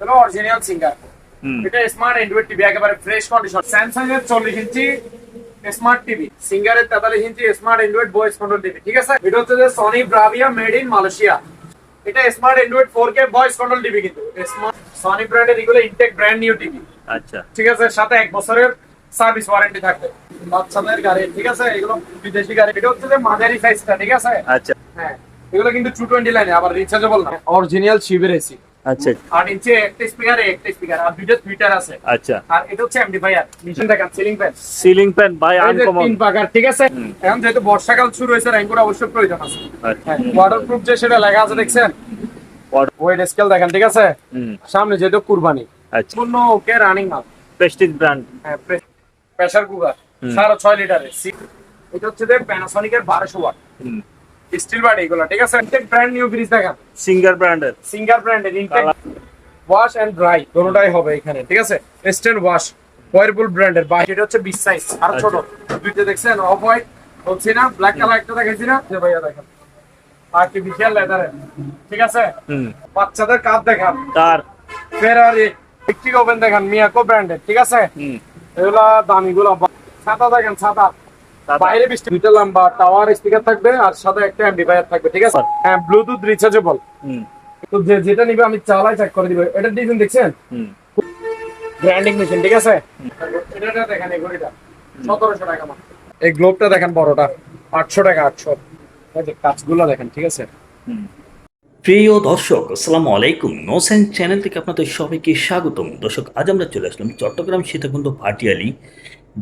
হলো original singer. এটা smart android TV, একেবারে ফ্রেশ কন্ডিশন। স্যামসাং এর 40 ইঞ্চি স্মার্ট টিভি, সিঙ্গারের 43 inch smart android voice control TV. ঠিক আছে, এটা হচ্ছে যে Sony Bravia made in Malaysia. এটা smart android 4K voice control TV, কিন্তু স্মার্ট সনি ব্র্যান্ডের এগুলো ইনটেক ব্র্যান্ড নিউ টিভি। আচ্ছা, ঠিক আছে, সাথে 1 বছরের সার্ভিস ওয়ারেন্টি থাকবে। বাচ্চাদের গাড়ি, ঠিক আছে, এগুলো বিদেশি গাড়ি। এটা হচ্ছে যে মাঝারি সাইজটা, ঠিক আছে। আচ্ছা, হ্যাঁ, এগুলো কিন্তু 220 লাইনে, আবার রিচার্জেবল না, অরিজিনাল শিবের এসি। আচ্ছা, 8 ইঞ্চি একটা স্পিকার, একটা স্পিকার, আর দুইটা টুইটার আছে। আচ্ছা। আর এটা হচ্ছে এমপ্লিফায়ার, মিশন দেখেন, ceiling fan. Ceiling fan by uncommon. 3 পাকার, ঠিক আছে। এখন যেহেতু বর্ষাকাল শুরু হয়েছে, র্যাঙ্কোর অবশ্যই প্রয়োজন আছে। আচ্ছা। হ্যাঁ, ওয়াটারপ্রুফ যে সেটা লেখা আছে দেখছেন, ওয়েট স্কেল দেখেন, ঠিক আছে। সামনে যেহেতু কুরবানি, আচ্ছা। পূর্ণ ওকে রানিং মাল। Prestige brand. হ্যাঁ, প্রেসার কুকার 6.5 লিটারের। এটা হচ্ছে যে প্যানাসোনিকের 1200 ওয়াট স্টিল বাট, এগুলো ঠিক আছে। ইনটেক ব্র্যান্ড নিউ ফ্রিজ দেখেন, সিঙ্গার ব্র্যান্ডের। সিঙ্গার ব্র্যান্ডের ইনটেক ওয়াশ এন্ড ড্রাই দুটোটাই হবে এখানে, ঠিক আছে। ইনস্ট্যান্ট ওয়াশ, ওয়ারপুল ব্র্যান্ডের। বাকি এটা হচ্ছে 20 সাইজ, আর ছোট দুইটা দেখছেন, অফ হোয়াইট হচ্ছে না, ব্ল্যাক কালার একটা দেখাইছি না, যে ভাইয়া দেখেন আর্টিফিশিয়াল লেদারে, ঠিক আছে। বাচ্চাদের কাপ দেখান, কার ফেরারি ইলেকট্রিক ওভেন দেখান, মিয়াকো ব্র্যান্ডের, ঠিক আছে। এগুলা দামিগুলো। ছাতা দেখেন, ছাতা বাইরে 20 মিটার লম্বা, টাওয়ার স্পিকার থাকবে, আর সাথে একটা এমপ্লিফায়ার থাকবে, ঠিক আছে। হ্যাঁ, ব্লুটুথ রিচার্জেবল। তো যেটা নিবে আমি চালাই চেক করে দিব। এটা ডিজাইন দেখছেন, ব্র্যান্ডিং মেশিন, ঠিক আছে। এটা দেখেন, এই ঘড়িটা 1700 টাকা মাত্র। এই গ্লোবটা দেখেন, বড়টা 800 টাকা, 800। এই যে কাঁচগুলো দেখেন, ঠিক আছে। প্রিয় দর্শক, আসসালামু আলাইকুম। নো সায়েন্স চ্যানেল থেকে আপনাদের সবাইকে স্বাগতম। দর্শক, আজ আমরা চলে আসলাম চট্টগ্রাম সীতাকুণ্ড ভাটিয়ালি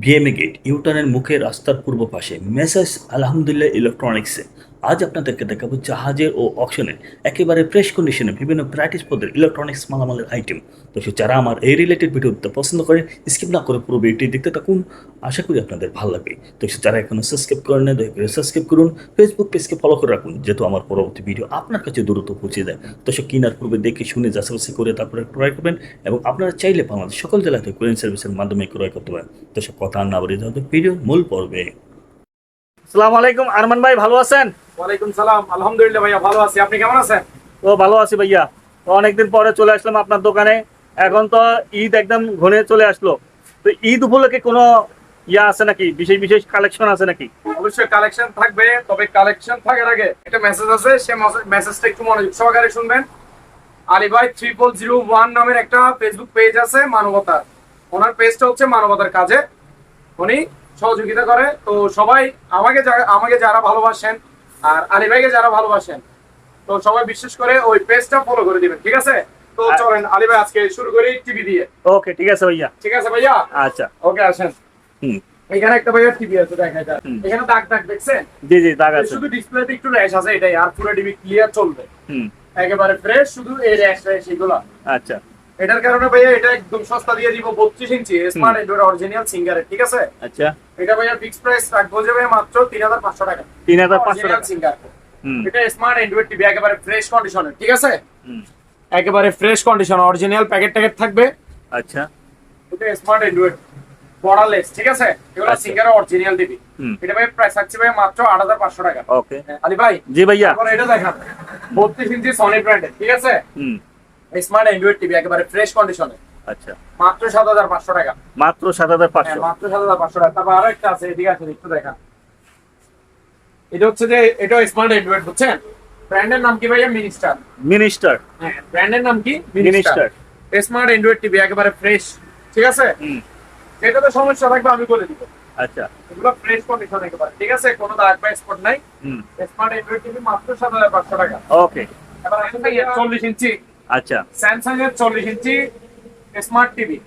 বিএমএ গেট ইউটার্নের মুখে রাস্তার পূর্ব পাশে মেসার্স আলহামদুলিল্লাহ ইলেকট্রনিক্সে। আজ আপনাদেরকে দেখাবো জাহাজের ও অকশনের একেবারে ফ্রেশ কন্ডিশনে বিভিন্ন ভ্যারাইটিস পদের ইলেকট্রনিক্স মালামালের আইটেম। দর্শক, যারা আমার এই রিলেটেড ভিডিও দিতে পছন্দ করেন, স্কিপ না করে পুরো ভিডিওটি দেখতে থাকুন, আশা করি আপনাদের ভালো লাগবে। দর্শক, যারা এখনো সাবস্ক্রাইব করেন না, দয়া করে সাবস্ক্রাইব করুন। ফেসবুক পেজকে ফলো করে রাখুন, যেহেতু আমার পরবর্তী ভিডিও আপনার কাছে দ্রুত পৌঁছে যায়। দর্শক, কিনার পূর্বে দেখে শুনে যাচাই করে তারপরে ক্রয় করবেন, এবং আপনারা চাইলে বাংলাদেশ সকল জেলাতে কুরিয়ার সার্ভিসের মাধ্যমে ক্রয় করতে পারেন। দর্শক, কথা না বাড়িয়ে যাওয়া ভিডিও মূল পর্বে। আসসালামু আলাইকুম আরমান ভাই, ভালো আছেন? ওয়ালাইকুম সালাম, আলহামদুলিল্লাহ ভাইয়া ভালো আছি। আপনি কেমন আছেন? তো ভালো আছি ভাইয়া। তো অনেকদিন পরে চলে আসলাম আপনার দোকানে। এখন তো ঈদ একদম ঘনে চলে আসলো। তো ঈদ উপলক্ষে কোনো ইয়া আছে নাকি, বিশেষ বিশেষ কালেকশন আছে নাকি? অবশ্যই কালেকশন থাকবে, তবে কালেকশন থাকার আগে একটা মেসেজ আছে, সেই মেসেজটা একটু মনোযোগ সহকারে শুনবেন। আলী ভাই 3001 নামের একটা ফেসবুক পেজ আছে, মানবতা। ওনার পেজটা হচ্ছে মানবতার কাজে উনি সহযোগিতা করে। তো সবাই আমাকে যারা ভালোবাসেন, আর আলী ভাইকে যারা ভালোবাসেন, তো সবাই বিশেষ করে ওই পেজটা ফলো করে দিবেন, ঠিক আছে। তো চলেন আলী ভাই, আজকে শুরু করি টিভি দিয়ে। ওকে, ঠিক আছে ভাইয়া। ঠিক আছে ভাইয়া, আচ্ছা, ওকে আসেন। এখানে একটা ভাইয়া টিভি আছে, দেখা যায় এখানে দাগ দাগ দেখছেন? জি জি, দাগ আছে। শুধু ডিসপ্লেতে একটু র্যাশ আছে, এটাই। আর পুরো টিভি ক্লিয়ার চলবে, একেবারে ফ্রেশ, শুধু এই র্যাশ এগুলো। আচ্ছা, এটার কারণে ভাইয়া এটা একদম সস্তা দিয়ে দিব, 32 ইঞ্চি স্মার্ট অ্যান্ড্রয়েড অরিজিনাল সিঙ্গারের, ঠিক আছে। আচ্ছা, এটা ভাইয়া ফিক্স প্রাইস রাখবো যে ভাইয়া মাত্র 3500 টাকা। 3500 টাকা সিঙ্গার। এটা স্মার্ট অ্যান্ড্রয়েড টিভি, একেবারে ফ্রেশ কন্ডিশনের, ঠিক আছে। একেবারে ফ্রেশ কন্ডিশন, অরিজিনাল প্যাকেট থাকবে। আচ্ছা, এটা স্মার্ট অ্যান্ড্রয়েড বর্ডারলেস, ঠিক আছে। এগুলো সিঙ্গার অরিজিনাল টিভি। এটা ভাই প্রাইস থাকছে ভাই মাত্র 8500 টাকা। ওকে আলী ভাই। জি ভাইয়া। এখন এটা দেখেন, 32 ইঞ্চি সনি ব্র্যান্ডের, ঠিক আছে। স্মার্ট অ্যান্ড্রয়েড টিভি, একেবারে ফ্রেশ কন্ডিশনে। আচ্ছা, মাত্র 7500 টাকা। মাত্র 7500। মাত্র 7500 টাকা। তারপর আরো একটা আছে, এদিকে আছে, একটু দেখেন। এটা হচ্ছে যে এটা স্মার্ট অ্যান্ড্রয়েড, বুঝছেন। ব্র্যান্ডের নাম কি ভাইয়া? মিনিস্টার। মিনিস্টার। হ্যাঁ, ব্র্যান্ডের নাম কি? মিনিস্টার। স্মার্ট অ্যান্ড্রয়েড টিভি, একেবারে ফ্রেশ, ঠিক আছে। এটাতে সমস্যা থাকবে আমি বলে দিব। আচ্ছা, এগুলো ফ্রেশ কন্ডিশন একেবারে, ঠিক আছে, কোনো দাগ বা স্পট নাই। স্মার্ট অ্যান্ড্রয়েড টিভি মাত্র 7500 টাকা। ওকে। এবার আসেন ভাই 40 ইঞ্চি। আচ্ছা, স্যামসাং এর 40 ইঞ্চি স্মার্ট টিভি,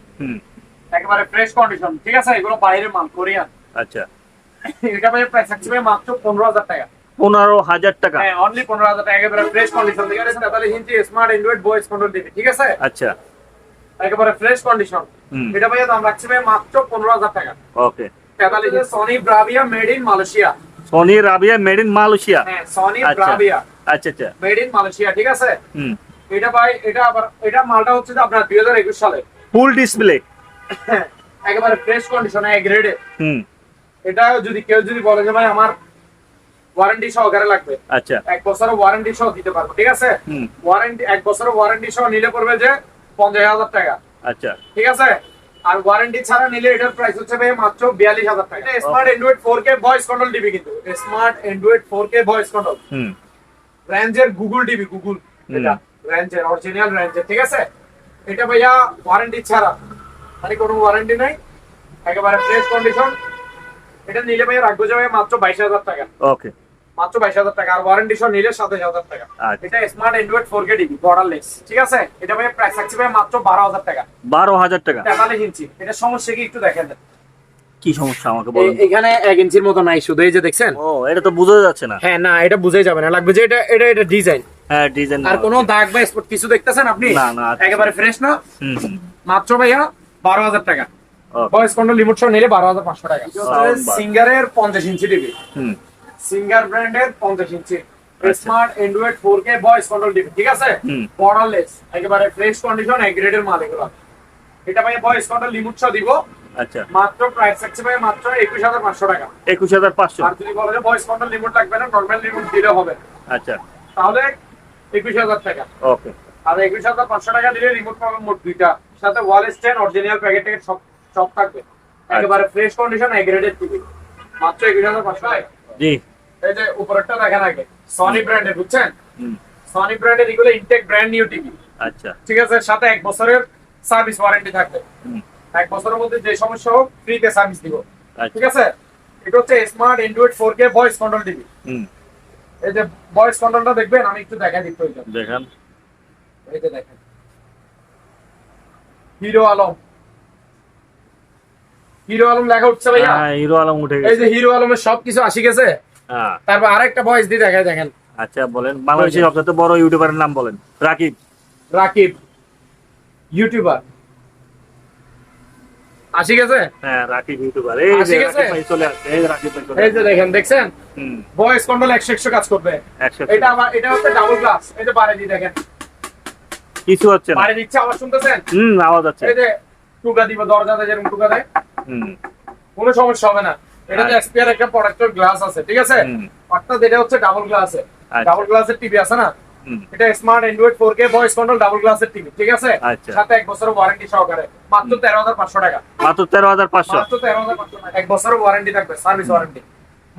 একেবারে ফ্রেশ কন্ডিশন, ঠিক আছে। এগুলো বাইরের মাল, কোরিয়ান। আচ্ছা, এটা ভাই প্রাইস থাকছে ভাই মাত্র 15000 টাকা। 15000 টাকা। হ্যাঁ, অনলি 15000 টাকা, একেবারে ফ্রেশ কন্ডিশন, ঠিক আছে। 43 inch smart android voice control TV, ঠিক আছে। আচ্ছা, একেবারে ফ্রেশ কন্ডিশন। এটা ভাইয়া দাম রাখছে ভাই মাত্র 15000 টাকা। Okay. 43 Sony Bravia made in Malaysia. Sony রাবিয়া মেড ইন মালয়েশিয়া। হ্যাঁ, সনি ব্রাভিয়া আচ্ছা আচ্ছা, মেড ইন মালয়েশিয়া, ঠিক আছে। এটা ভাই, এটা আবার এটা মালটা হচ্ছে যে আপনার 2021 সালে ফুল ডিসপ্লে, একেবারে ফ্রেশ কন্ডিশনে, এ গ্রেডে। এটা যদি কেউ বলে যে ভাই আমার ওয়ারেন্টি সহকারে লাগবে, আচ্ছা, 1 বছরের ওয়ারেন্টি সহ দিতে পারবো, ঠিক আছে। ওয়ারেন্টি 1 বছরের ওয়ারেন্টি সহ নিলে পড়বে যে 50,000 টাকা। আচ্ছা ঠিক আছে, আর ওয়ারেন্টি ছাড়া নিলে এটার প্রাইস হচ্ছে ভাই মাত্র 42,000 টাকা। এটা smart android 4K voice control TV, কিন্তু smart android 4K voice control হুম রেঞ্জের গুগল টিভি, গুগল এটা রেঞ্জের অরিজিনাল রেঞ্জের। ঠিক আছে, এটা ভাইয়া ওয়ারেন্টি ছাড়া, মানে কোনো ওয়ারেন্টি নাই, একেবারে ফ্রেশ কন্ডিশন। এটা নিলে ভাইয়া রাখবো যে ভাইয়া মাত্র 22,000 টাকা, ওকে মাত্র 22,000 টাকা। আর ওয়ারেন্টি সহ নিলে 27,000 টাকা। আচ্ছা। এটা smart android 4K TV borderless. ঠিক আছে, এটা ভাইয়া প্রাইস থাকছে ভাইয়া মাত্র 12,000 টাকা, 12,000 টাকা। 43 ইঞ্চি। এটা সমস্যা কি একটু দেখেন, কি সমস্যা আমাকে বলুন। এখানে 1 ইঞ্চির মতো নাই, শুধু এই যে দেখছেন। ও এটা তো বোঝা যাচ্ছে না। হ্যাঁ না, এটা বুঝাই যাবে না, লাগবে যে এটা এটা এটা ডিজাইন। হ্যাঁ ডিজাইন। আর কোনো দাগ বা স্পট কিছু দেখতেছেন আপনি? না, না। একেবারে ফ্রেশ না। হুম হুম মাত্র ভাইয়া 12,000 টাকা। ওকে ভয়েস কন্ট্রোল রিমোট সহ নিলে 12,500 টাকা। Soundbar। সিঙ্গারের 50 ইঞ্চি টিভি, হুম সিঙ্গার ব্র্যান্ডের 50 ইঞ্চি আচ্ছা। Smart android 4K voice control TV. ঠিক আছে, হুম। বর্ডারলেস, একেবারে ফ্রেশ কন্ডিশন, এক গ্রেডের মাল এগুলো। এটা ভাই ভয়েস কন্ট্রোল রিমোট সহ দিব, আচ্ছা মাত্র প্রাইস থাকছে ভাই মাত্র 21,500 টাকা। 21,500। আর যদি বলে যে ভয়েস কন্ট্রোল রিমোট লাগবে না, নরমাল রিমোট দিলে হবে, আচ্ছা তাহলে 21,000 টাকা। ওকে আর 21,500 টাকা দিলে রিমোট পাবেন মোট দুইটা, সাথে ওয়াল স্ট্যান্ড, অরিজিনাল প্যাকেট ট্যাকেট সব সব থাকবে, একেবারে ফ্রেশ কন্ডিশন, এক গ্রেডের টিভি, মাত্র 21,500 টাকা। জি এই যে উপরেরটা দেখেন আগে, সনি ব্র্যান্ডের, বুঝছেন? হুম সনি ব্র্যান্ডের এগুলো ইনটেক ব্র্যান্ড নিউ টিভি। আচ্ছা ঠিক আছে, সাথে 1 বছরের সার্ভিস ওয়ারেন্টি থাকবে। হুম 1 বছরের মধ্যে যে সমস্যা হোক ফ্রিতে সার্ভিস দিব। আচ্ছা ঠিক আছে, এটা হচ্ছে smart android 4K voice control TV. হুম এই যে ভয়েস কন্ট্রোলটা দেখবেন, আমি একটু দেখাই দিই প্রয়োজন। দেখান। এই যে দেখেন, হিরো আলম, হিরো আলম লেখা উঠছে ভাইয়া। হ্যাঁ হিরো আলম উঠে এই গেছে। যে হিরো আলমের সবকিছু আসি গেছে। হ্যাঁ তারপর আরেকটা ভয়েস দিয়ে দেখায়, দেখেন আচ্ছা বলেন, বাংলাদেশের সবচেয়ে বড় ইউটিউবারের নাম বলেন। রাকিব। রাকিব ইউটিউবার আসি গেছে। হ্যাঁ রাকিব ইউটিউবার। এই আসে যে গেছে? রাকিব ভাই চলে আসছে। এই যে রাকিব ভাই চলে এই যে আসছে। দেখেন, দেখছেন হুম ভয়েস কন্ট্রোল 100 কাজ করবে। 100 এটা আবার এটা হচ্ছে ডাবল গ্লাস। এই যে বাড়ি দিয়ে দেখেন, কিছু হচ্ছে না। বাড়ি দিচ্ছে, আবার শুনতেছেন? আওয়াজ হচ্ছে। এই যে টুকা দিব, দরজাতে যেরকম টুকা দেয়, হুম কোনো সমস্যা হবে না। এটাতে আচ্ছা। এক্সপিআর একটা প্রোডাক্টের গ্লাস আছে। ঠিক আছে, হুম। অর্থাৎ এটা হচ্ছে ডাবল গ্লাসে, আচ্ছা। ডাবল গ্লাসের টিভি আছে না, হুম এটা smart android 4K voice control double গ্লাসের টিভি। ঠিক আছে, আচ্ছা। সাথে 1 বছরের ওয়ারেন্টি সহকারে, মাত্র 13,500 টাকা। মাত্র 13,500। মাত্র 13,500 টাকা, 1 বছরের ওয়ারেন্টি থাকবে, সার্ভিস ওয়ারেন্টি,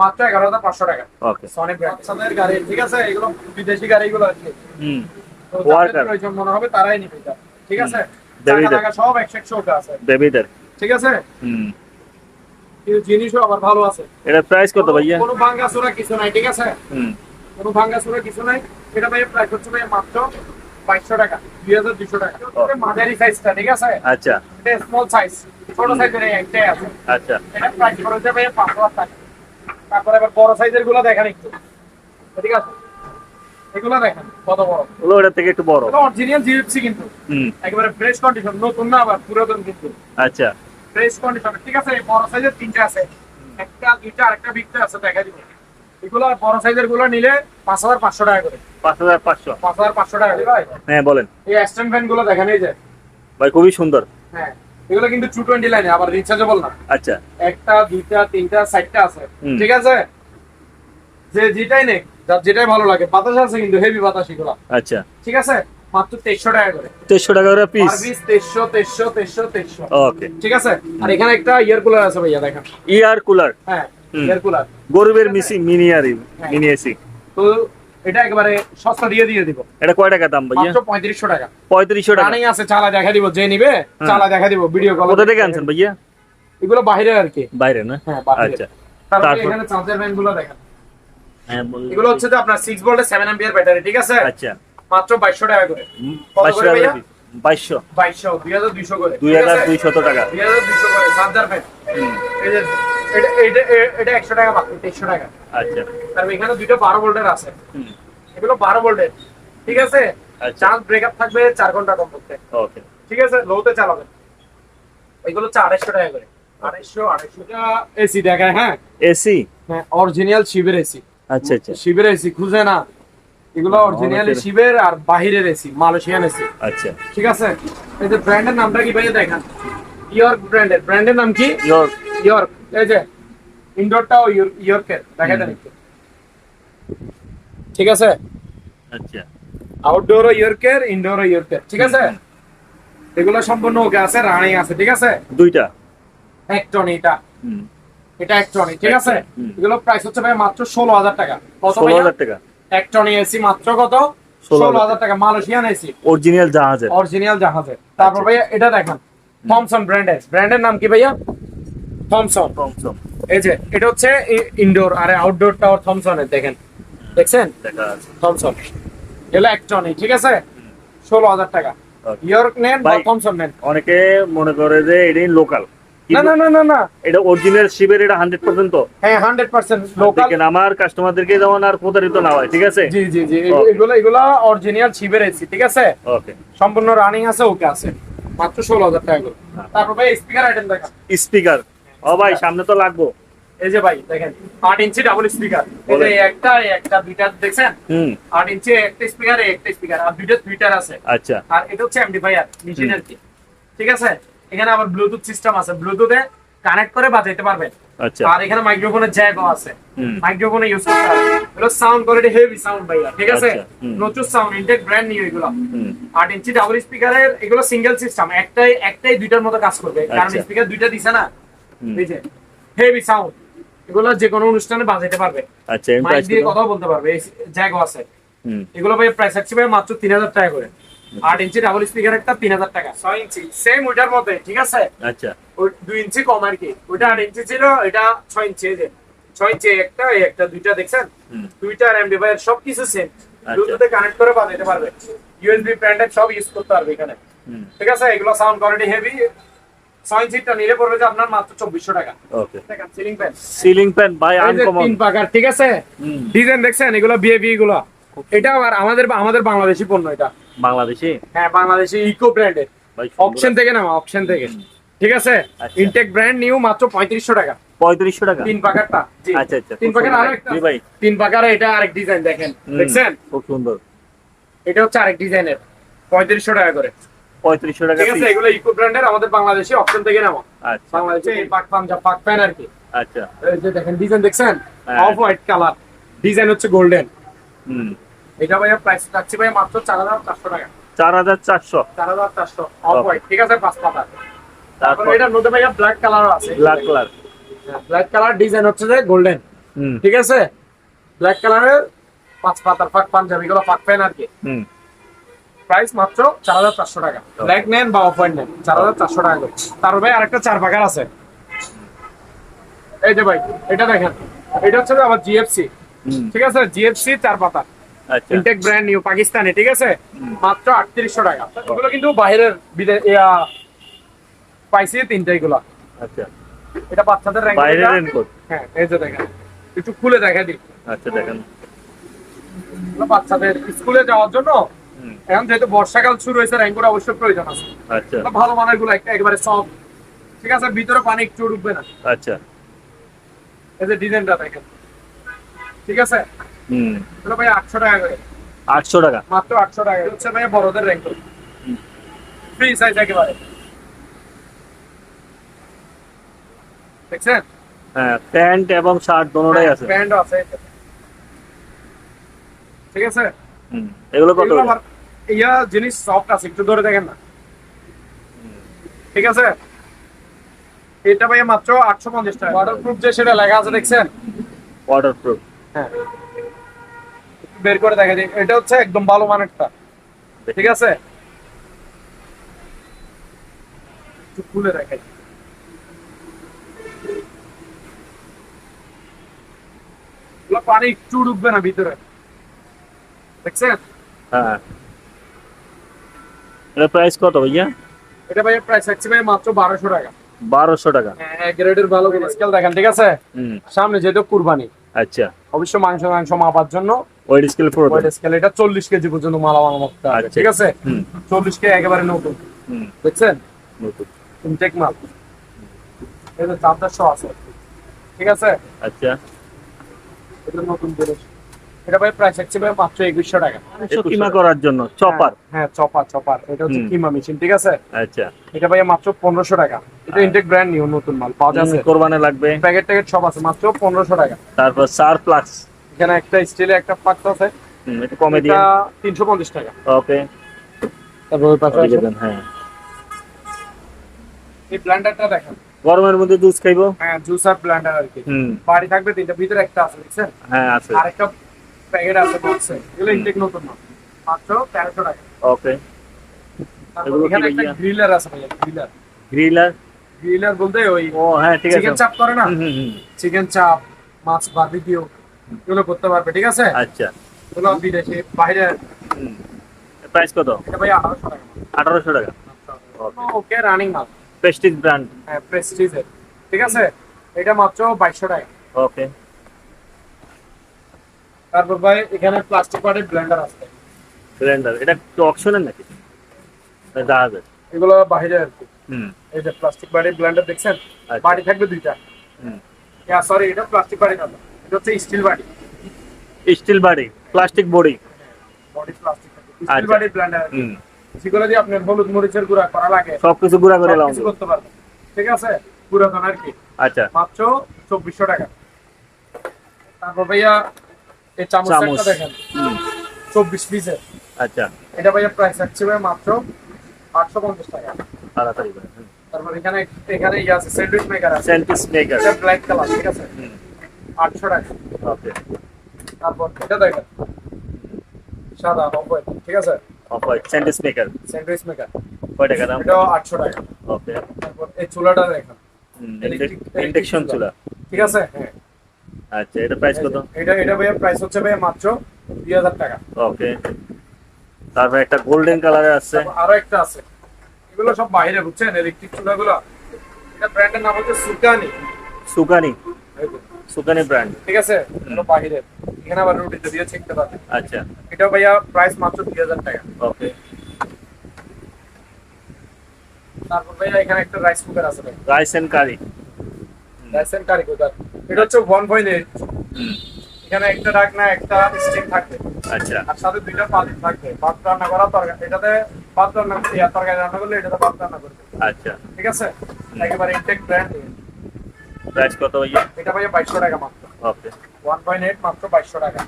মাত্র 11,500 টাকা। ওকে সনি ব্র্যান্ড আপনাদের গাড়ি। ঠিক আছে, এগুলো বিদেশি গাড়িগুলো আর কি, হুম তো Worker। যাদের প্রয়োজন মনে হবে তারাই নিবে এটা। ঠিক আছে, দেবিদের। টাকা সব 100 আছে। বেবিদের। ঠিক আছে, হুম কিন্তু জিনিসও আবার ভালো আছে। এটা প্রাইস কত ভাইয়া? কোনো ভাঙ্গা চোরা কিছু নাই। ঠিক আছে, হুম কোনো ভাঙ্গা চোরা কিছু নাই। এটা ভাই প্রাইস হচ্ছে ভাই মাত্র 2200 টাকা, 2200 টাকা। এটা মাঝারি সাইজটা। ঠিক আছে, আচ্ছা এটা স্মল সাইজ, ছোট সাইজের একটাই আছে। আচ্ছা এটা প্রাইস পড়ে যাবে 5,000 টাকা। তারপরে এবার বড় সাইজের গুলো দেখেন একটু। ঠিক আছে, এগুলো দেখেন কত বড়, হলো এটা থেকে একটু বড়। এটা অরিজিনাল জিএফসি কিন্তু, হুম একেবারে ফ্রেশ কন্ডিশন, নতুন না আবার পুরাতন কিন্তু আচ্ছা ফ্রেশ কন্ডিশন। ঠিক আছে, বড় সাইজের 3টা আছে, একটা দুইটা আরেকটা বিকতে আছে, দেখা দিব। এগুলো বড় সাইজের গুলো নিলে 5,500 টাকা করে, 5,500। 5,500 টাকা করে। ভাই হ্যাঁ বলেন এই স্ট্যান্ড ফ্যান গুলো দেখেন, এই যে ভাই খুবই সুন্দর। হ্যাঁ, এগুলো কিন্তু 220 লাইনে, আবার রিচার্জেবল না। আচ্ছা একটা দুইটা তিনটা 4টা আছে। হুম। ঠিক আছে, যে যেটাই নেই, যার যেটাই ভালো লাগে। বাতাস আছে কিন্তু হেভি বাতাস এগুলো। আচ্ছা ঠিক আছে, মাত্র 2300 টাকা করে, 300 টাকা করে পিস। সার্ভিস 2300। ওকে ঠিক আছে, আর এখানে একটা ইয়ার কুলার আছে ভাইয়া, দেখেন। Air cooler. হ্যাঁ, হুম। Air cooler. গরিবের মিনি আর মিনি এসি। তো এটা একেবারে সস্তা দিয়ে দিব, এটা কয় টাকা দাম ভাইয়া? মাত্র 3500 টাকা। 3500 টাকা। রানিং আছে, চালা দেখা দিব, যে নিবে চালা দেখা দিব, ভিডিও কল। কোথা থেকে আনছেন ভাইয়া? এগুলো বাইরে আর কি, বাইরে না? হ্যাঁ বাইরে। আচ্ছা তারপরে তারপর? এখানে চার্জার ব্যান্ড গুলো দেখেন। হ্যাঁ বলুন। এগুলো হচ্ছে যে আপনার 6 ভোল্টের 7 অ্যাম্পিয়ার ব্যাটারি। ঠিক আছে, আচ্ছা মাত্র 2200 টাকা করে। কত 2200 করে টাকা ভাইয়া? পিস। 2200। 2200 করে। 2200 টাকা। 2200 করে চার্জার ব্যান্ড। হুম এই যে এটা 100 টাকা, মাত্র 2300 টাকা। আচ্ছা তারপর এখানে দুইটা 12 ভোল্টের আছে, হুম এগুলো 12 ভোল্টের। ঠিক আছে, আচ্ছা। চার্জ ব্রেকআপ থাকবে 4 ঘন্টা কমপক্ষে। ওকে ঠিক আছে, লোতে চালাবেন। এগুলো হচ্ছে 250 টাকা করে, 250 টা এসি দেখায়। হ্যাঁ এসি। হ্যাঁ, অরিজিনাল শিবের এসি। আচ্ছা আচ্ছা শিবের এসি খুঁজে না, এগুলো অরিজিনালি অনেকের- শিবের, আর বাহিরের এসি মালয়েশিয়ান এসি। আচ্ছা ঠিক আছে, এই যে ব্র্যান্ডের নামটা কি ভাই দেখেন, ইয়র্ক ব্র্যান্ডের নাম কি? ইয়োর। ইয়র্ক। এই যে ইনডোরটাও ইয়র্কের, দেখা দেন একটু। ঠিক আছে, আচ্ছা আউটডোরও ইয়র্কের, ইনডোরও ইয়র্কের। ঠিক আছে, এগুলো সম্পূর্ণ ওকে আছে, রানিং আছে, ঠিক আছে। দুইটা এক টন এটা, হুম এটা এক টন, ঠিক আছে। হুম। এগুলো প্রাইস হচ্ছে ভাই মাত্র 16,000 টাকা। কত ভাই? 16,000 টাকা এক টন এসি মাত্র কত? 16,000 16,000 টাকা, মালয়েশিয়ান এসি, অরিজিনাল জাহাজের। অরিজিনাল জাহাজের। তারপর আচ্ছা। ভাইয়া এটা দেখেন, থমসন ব্র্যান্ডের, ব্র্যান্ডের নাম কি ভাইয়া? থমসন। থমসন এই যে এটা হচ্ছে ইনডোর আর আউটডোর টাওয়ার থমসনের, দেখেন, দেখছেন দেখা আছে। থমসন। এগুলো এক টনই, ঠিক আছে, 16,000 টাকা। Okay. ইয়র্ক নেন বা ভাই, থমসন নেন। অনেকে মনে করে যে এটাই লোকাল, না না না না না, এটা অরিজিনাল শিপের, এটা 100% তো। হ্যাঁ 100% লোকাল। দেখেন আমার কাস্টমারদেরকে যেমন আর প্রতারিত না হয়, ঠিক আছে। জি জি জি, Okay. এগুলো অরিজিনাল শিবের এসি, ঠিক আছে, ওকে। সম্পূর্ণ রানিং আছে, ওকে আছে, মাত্র 16,000 টাকা করে। হ্যাঁ। তারপর ভাই স্পিকার আইটেম দেখেন। স্পিকার, ও ভাই সামনে তো লাগবো। এই যে ভাই দেখেন 8 ইঞ্চি ডাবল স্পিকার, এই যে একটা দুইটা দেখছেন, হুম 8 ইঞ্চি একটা স্পিকার, একটা স্পিকার আর দুইটা টুইটার আছে। আচ্ছা আর এটা হচ্ছে এমপ্লিফায়ার মেশিনের কি, ঠিক আছে। এখানে আবার ব্লুটুথ সিস্টেম আছে, ব্লুটুথে কানেক্ট করে বাজাইতে পারবেন। আচ্ছা আর এখানে মাইক্রোফোনের জ্যাকও আছে, হুম মাইক্রোফোনে ইউজ করতে পারবেন। এগুলো সাউন্ড কোয়ালিটি হেভি সাউন্ড ভাইয়া, ঠিক আছে, আচ্ছা, হুম। নতুন সাউন্ড, ইনটেক ব্র্যান্ড নিউ এগুলো। হুম 8 ইঞ্চি ডাবল স্পিকারের, এগুলো সিঙ্গেল সিস্টেম, একটাই দুইটার মতো কাজ করবে, কারণ আচ্ছা। স্পিকার দুইটা দিছে না। হুম। এই যে হেভি সাউন্ড, এগুলো যে কোনো অনুষ্ঠানে বাজাইতে পারবে, আচ্ছা এম মাইক প্রাইস দিয়ে কত? কথা বলতে পারবে, জ্যাকও আছে। হুম এগুলো ভাই প্রাইস আছে ভাই মাত্র 3,000 টাকা করে। 8 ইঞ্চি ডাবল স্পিকার একটা 3,000 টাকা। 6 ইঞ্চি সেম ওইটার মধ্যে, ঠিক আছে, আচ্ছা ওই 2 ইঞ্চি কম আর কি। ওইটা 8 ইঞ্চি ছিল, এটা 6 ইঞ্চি। এই যে 6 ইঞ্চি একটা, এই একটা, দুইটা দেখছেন, হুম দুইটা এমপ্লিফায়ার সবকিছু সেম, আচ্ছা। ব্লুটুথে কানেক্ট করে বাজাতে পারবে, ইউএসবি প্যান্ডেল সব ইউজ করতে পারবে এখানে, হুম ঠিক আছে। এগুলো সাউন্ড কোয়ালিটি হেভি। 6 ইঞ্চিটা নিলে পড়বে যে আপনার মাত্র 2,400 টাকা। ওকে। দেখেন সিলিং ফ্যান, সিলিং ফ্যান ভাই এই যে আনকমন। 3 পাকার, ঠিক আছে, হুম ডিজাইন দেখছেন, এগুলো বিএবি গুলো। এটা আবার আমাদের বাংলাদেশি পণ্য এটা। বাংলাদেশি হ্যাঁ বাংলাদেশি ইকো ব্র্যান্ডের, ভাই সুন্দর। অকশন থেকে নামা, অকশন থেকে, ঠিক আছে। আচ্ছা। ইনটেক ব্র্যান্ড নিউ, মাত্র 3,500 টাকা। 3500 টাকা। 3 পাকারটা, জি। আচ্ছা আচ্ছা 3 পাকার আরেকটা, জি ভাই 3 পাকারে এটা আরেক ডিজাইন দেখেন, হুম, দেখছেন, খুব সুন্দর। এটা হচ্ছে আরেক ডিজাইনের, 3,500 টাকা করে, 3500 টাকা ঠিক আছে। piece। এগুলো ইকো ব্র্যান্ডের, আমাদের বাংলাদেশি অকশন থেকে নামা, আচ্ছা বাংলাদেশে এই পাক পাঞ্জাব পাক প্যান আর কি। আচ্ছা এই যে দেখেন ডিজাইন দেখছেন, হ্যাঁ। অফ হোয়াইট কালার, ডিজাইন হচ্ছে গোল্ডেন। হুম এটা ভাইয়া প্রাইস রাখছি ভাই মাত্র 4,400 টাকা। 4400। 4,400 অফ হোয়াইট, ঠিক আছে, 5 পাতা। তারপর তারপর এটার মধ্যে ভাইয়া ব্ল্যাক কালারও আছে, black colour. Black colour design হচ্ছে যে গোল্ডেন, হুম ঠিক আছে। ব্ল্যাক কালারের 5 পাতার পাক পাঞ্জাবি, এগুলো পাক প্যান আর কি। হুম প্রাইস মাত্র 4,400 টাকা। ব্ল্যাক নেন বা অফ হোয়াইট নেন, 4,400 টাকা করে। তারপর ভাই আরেকটা 4 পাকার আছে, এই যে ভাই এটা দেখেন, এটা হচ্ছে যে আবার জিএফসি, হুম ঠিক আছে, জিএফসি 4 পাতা, আচ্ছা ইনটেক ব্র্যান্ড নিউ, পাকিস্তানি, ঠিক আছে, মাত্র 3,800 টাকা। এগুলো কিন্তু বাইরের পাইছি তিনটাই গুলা। আচ্ছা এটা বাচ্চাদের র্যাঙ্ক, বাইরের রেনকোট। হ্যাঁ এই যে দেখেন, একটু খুলে দেখা দিই, আচ্ছা দেখেন। এগুলো বাচ্চাদের স্কুলে যাওয়ার জন্য। হুম এখন যেহেতু বর্ষাকাল শুরু হয়েছে, র্যাঙ্কগুলো অবশ্যই প্রয়োজন আছে। আচ্ছা এগুলো ভালো মানের গুলো, একেবারে সফট, ঠিক আছে, ভিতরে পানি একটু ঢুকবে না। আচ্ছা এই যে ডিজাইনটা দেখেন, ঠিক আছে, হুম এগুলো ভাই 800 টাকা করে, 800 টাকা। মাত্র 800 টাকা। এটা হচ্ছে ভাই বড়দের র্যাঙ্কগুলো, ফ্রি সাইজ একেবারে, দেখছেন, হ্যাঁ প্যান্ট এবং শার্ট দোনোটাই আছে। ব্র্যান্ডও আছে, ঠিক আছে। হুম এগুলো কত এগুলো করে? আবার ইয়া জিনিস সফট আছে, একটু ধরে দেখেন না, ঠিক আছে। এটা ভাই মাত্র 850 টাকা। ওয়াটারপ্রুফ যে সেটা লেখা আছে দেখছেন, ওয়াটারপ্রুফ। হ্যাঁ একটু বের করে দেখা দিই, এটা হচ্ছে একদম ভালো মানেরটা, ঠিক আছে, একটু খুলে দেখাই, এগুলো পানি একটু ঢুকবে না ভিতরে, দেখছেন। হ্যাঁ এটা প্রাইস কত ভাইয়া? এটা ভাই প্রাইস রাখছি ভাই মাত্র 1,200 টাকা। 1200 টাকা। হ্যাঁ গ্রেডের ভালো স্কেল দেখেন, ঠিক আছে। হুম সামনে যেহেতু কুরবানি, আচ্ছা অবশ্য মাংস মাপার জন্য ওয়েট স্কেল পুরো। ওয়েট স্কেল, এটা 40 কেজি পর্যন্ত মালামাল মাপতে হবে, আচ্ছা। ঠিক আছে। হুম 40 কেজি একেবারে নতুন, হুম দেখছেন, নতুন। ইনটেক মাল। এটা 400 আছে, ঠিক আছে, আচ্ছা এটা নতুন জিনিস। এটা ভাই প্রাইস রাখছি ভাই মাত্র 2,100 টাকা। কিমা করার জন্য চপার। হ্যাঁ চপার, এটা হচ্ছে হুম। কিমা মেশিন, ঠিক আছে। আচ্ছা এটা ভাই মাত্র 1,500 টাকা। এটা ইনটেক ব্র্যান্ড নিউ, নতুন মাল পাওয়া যাচ্ছে, কোরবানে লাগবে। প্যাকেট সব আছে, মাত্র 1,500 টাকা। তারপর সার প্লাক্স। এখানে একটা স্টিলে একটা পাক্স আছে, একটু কমে দিয়ে। এটা 350 টাকা। ওকে তারপর ওই পাশে আছে। দেন। হ্যাঁ এই ব্লেন্ডারটা দেখেন। গরমের মধ্যে জুস খাইবো। হ্যাঁ, জুসার ব্লেন্ডার আর কি। বাড়ি থাকবে তিনটা, ভিতরে একটা আছে দেখছেন? হ্যাঁ আছে। আরেকটা প্যাকেট আছে বক্সে, এগুলো ইনটেক নতুন না, মাত্র 1300 টাকা। ওকে। তারপর এগুলো কি এখানে একটা ভাইয়া? গ্রিলার আছে ভাইয়া, গ্রিলার। গ্রিলার। গ্রিলার বলতে ওই ও হ্যাঁ ঠিক আছে। চিকেন চাপ করে না, হুম, হুম, হুম। চিকেন চাপ, মাছ বারবিকিউ, এগুলো করতে পারবে, ঠিক আছে? আচ্ছা। এগুলো বিদেশে বাইরে। প্রাইস কত? এটা ভাইয়া 1800 টাকা। 1800 টাকা। ওকে, রানিং মাল। Prestige brand. হ্যাঁ, প্রেস্টিজের, ঠিক আছে? এটা মাত্র 2200 টাকা। ওকে। তারপর ভাই এখানে প্লাস্টিক বাটির ব্লেন্ডার আছে। ব্লেন্ডার এটা কি অকশনের নাকি? না জাহাজের? এগুলো বাইরে আর কি। হুম। এই যে প্লাস্টিক বাটির ব্লেন্ডার দেখছেন? আচ্ছা। বাটি থাকবে দুইটা। হুম। সরি, এটা প্লাস্টিক বাটি না, এটা হচ্ছে স্টিল বাটি। Steel body, plastic body. Body plastic steel আচ্ছা। বাটির ব্লেন্ডার। হুম। যেগুলো দিয়ে আপনার হলুদ মরিচের গুঁড়া করা লাগে, সবকিছু গুঁড়া করে সব লাগানো কিছু যাবে। করতে পারবেন, ঠিক আছে? পুরাতন আর কি, আচ্ছা। মাত্র 2400 টাকা। তারপর ভাইয়া এই চামচ চামচ। একটা দেখেন, হুম। 24 পিসের। আচ্ছা। এটা ভাইয়া প্রাইস রাখছে ভাই মাত্র 850 টাকা। তাড়াতাড়ি করে। হুম। তারপর এখানে এখানে ইয়ে আছে, স্যান্ডউইচ মেকার আছে, স্যান্ডউইচ মেকার। এটা ব্ল্যাক কালার, ঠিক আছে? হুম। 800 টাকা। ওকে। তারপর এটা দেখেন, সাদা অফ, ঠিক আছে? Off white sandwich maker. Sandwich maker, কয় টাকা দাম? এটাও 800 টাকা। ওকে। তারপর এই চুলাটা দেখেন, ইন্ডাকশন চুলা। ঠিক আছে? হ্যাঁ। আচ্ছা, এটা প্রাইস কত? এটা ভাইয়া প্রাইস হচ্ছে ভাইয়া মাত্র 2000 টাকা। ওকে। তারপর একটা গোল্ডেন কালারের আছে। তারপর আরো একটা আছে, এগুলো সব বাইরে, বুঝছেন? ইলেকট্রিক চুলাগুলো, এটা ব্র্যান্ডের নাম হচ্ছে সুকানি। সুকানি। এই যে, সুকানি ব্র্যান্ড। ঠিক আছে? এগুলো বাইরে, এখানে আবার রুটিতে দিয়ে শিখতে পারবেন। আচ্ছা। এটা ভাইয়া প্রাইস মাত্র 2000 টাকা। ওকে। তারপর ভাইয়া এখানে একটা রাইস কুকার আছে ভাই, rice and curry. Rice and curry cooker. এটা হচ্ছে 1.8, এখানে একটা ঢাকনা, একটা স্টিম থাকবে, আচ্ছা। আর সাথে দুইটা পাতিল থাকবে। ভাত রান্না করা, তরকারি, এটাতে ভাত রান্না, তরকারি রান্না করলে এটাতে ভাত রান্না করবে, আচ্ছা। ঠিক আছে? একেবারে ইনটেক ব্র্যান্ড। প্রাইস কত ভাইয়া? এটা ভাইয়া 2200 টাকা মাত্র। ওকে। 1.8 মাত্র 2200 টাকা।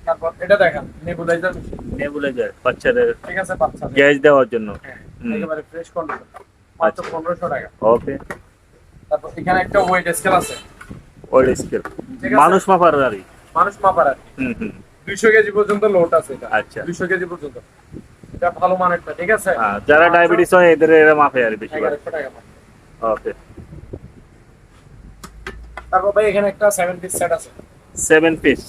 তারপর এটা দেখেন, নেবুলাইজার মেশিন, নেবুলাইজার বাচ্চাদের ঠিক আছে? বাচ্চাদের, গ্যাস দেওয়ার জন্য। হ্যাঁ, হুম। একেবারে ফ্রেশ কন্ডিশন, মাত্র আচ্ছা। 1500 টাকা। ওকে। তারপর এখানে একটা ওয়েট স্কেল আছে, ওয়েট স্কেল। ঠিক আছে? মানুষ মাপার গাড়ি। মানুষ মাপার আর কি। হুম হুম। 200 কেজি পর্যন্ত লোড আছে এটা। আচ্ছা। 200 কেজি পর্যন্ত, এটা ভালো মানেরটা, ঠিক আছে? হ্যাঁ, যারা ডায়াবেটিস হয় এদের এরা মাপে আর বেশি করে। 1100 টাকা মাত্র। ওকে। তারপর ভাই এখানে একটা 7 পিস সেট আছে, 7 piece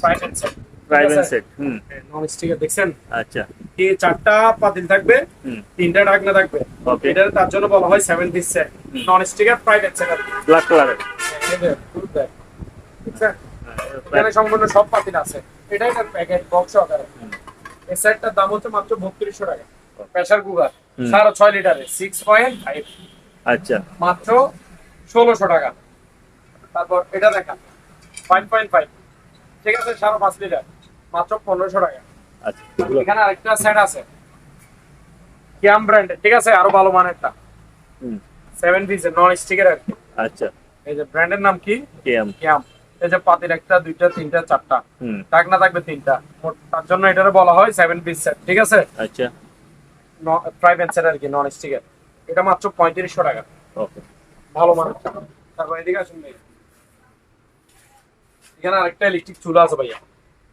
private set, private set. হুম। নন স্টিকার দেখছেন? আচ্ছা। কি 4টা পাতিল থাকবে, হুম। 3টা ঢাকনা থাকবে। ওকে। এটা তার জন্য বলা হয় 7 পিস সেট, নন স্টিকার প্রাইভেট সেট আর কি। ব্ল্যাক কালারের। এই যে, দুধ দেয়, দেখছেন? এখানে সম্পূর্ণ সব পাতিল আছে, এটাই তার প্যাকেট বক্স আকারে। এই সেটটার দাম হচ্ছে মাত্র 3200 টাকা। প্রেসার কুকার 6.5 লিটারের 6.5, আচ্ছা। মাত্র 1600 টাকা। তারপর এটা দেখা 5.5, ঠিক আছে? 5.5 লিটার, মাত্র 1500 টাকা। আচ্ছা। এগুলো এখানে আরেকটা সেট আছে, কিয়াম ব্র্যান্ডের, ঠিক আছে? আরো ভালো মানেরটা, হুম। 7 পিস নন স্টিকার আর কি। আচ্ছা। এই যে ব্র্যান্ডের নাম কি? কেএম। কিয়াম। এই যে পাতিল একটা, দুইটা, তিনটা, চারটা, হুম। ঢাকনা থাকবে 3টা, তার জন্য এটারে বলা হয় 7 পিস সেট, ঠিক আছে? আচ্ছা। প্রাইভেট সেট আর কি, নন স্টিকার। এটা মাত্র 3500 টাকা, ওকে। ভালো মানের। তারপর এদিকে আসুন ভাই, এখানে আরেকটা ইলেকট্রিক চুলা আছে ভাইয়া,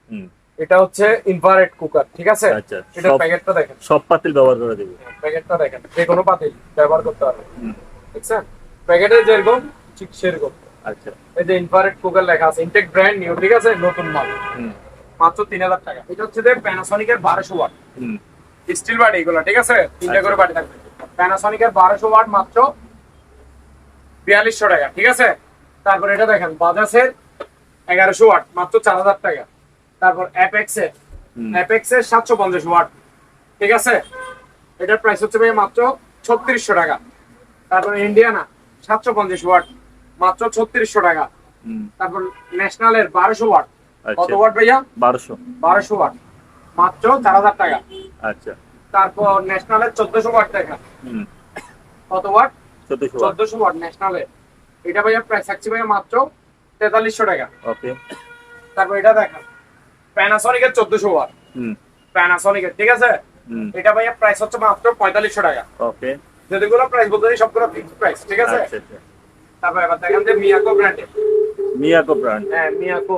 হুম। এটা হচ্ছে ইনফ্রারেড কুকার, ঠিক আছে? আচ্ছা। এটা প্যাকেটটা দেখেন, সব পাতিল ব্যবহার করে দেবে। প্যাকেটটা দেখেন, যে কোনো পাতিল ব্যবহার করতে পারবে, হুম। দেখছেন? প্যাকেটে যেরকম ঠিক সেরকম। আচ্ছা। এই যে ইনফ্রারেড কুকার লেখা আছে, ইনটেক ব্র্যান্ড নিউ, ঠিক আছে? নতুন মাল, হুম। মাত্র 3000 টাকা। এটা হচ্ছে যে প্যানাসনিকের 1200 ওয়াট হুম। স্টিল বাটি, এগুলো, ঠিক আছে? 3টা আচ্ছা। করে বাটি থাকবে। প্যানাসনিকের 1200 ওয়াট মাত্র 4200 টাকা, ঠিক আছে? তারপর এটা দেখেন, বাজাজের 1100 ওয়াট মাত্র 4000 টাকা। তারপর অ্যাপেক্সের, হুম। অ্যাপেক্সের 750 ওয়াট, ঠিক আছে? এটার প্রাইস হচ্ছে ভাই মাত্র 3600 টাকা। তারপর ইন্ডিয়ানা 750 ওয়াট মাত্র 3600 টাকা। হুম। তারপর ন্যাশনালের 1200 ওয়াট, কত আচ্ছা। ওয়াট ভাইয়া? 1200। 1200 ওয়াট মাত্র 4000 টাকা। আচ্ছা। তারপর ন্যাশনালের 1400 ওয়াট টাকা, হুম। কত ওয়াট? 1400 ওয়াট। 1400 ওয়াট ন্যাশনালের। এটা ভাইয়া প্রাইস থাকছে ভাইয়া মাত্র 4300 টাকা। ওকে। তারপর এটা দেখেন, প্যানাসনিকের 1400 ওয়াট, হুম। প্যানাসনিকের, ঠিক আছে? হুম। এটা ভাইয়া প্রাইস হচ্ছে মাত্র 4500 টাকা। ওকে। যেগুলো প্রাইস বলতে সবগুলো ফিক্সড প্রাইস, ঠিক আছে? আচ্ছা আচ্ছা। তারপর এবার দেখেন যে মিয়াকো ব্র্যান্ডের, মিয়াকো ব্র্যান্ড হ্যাঁ মিয়াকো,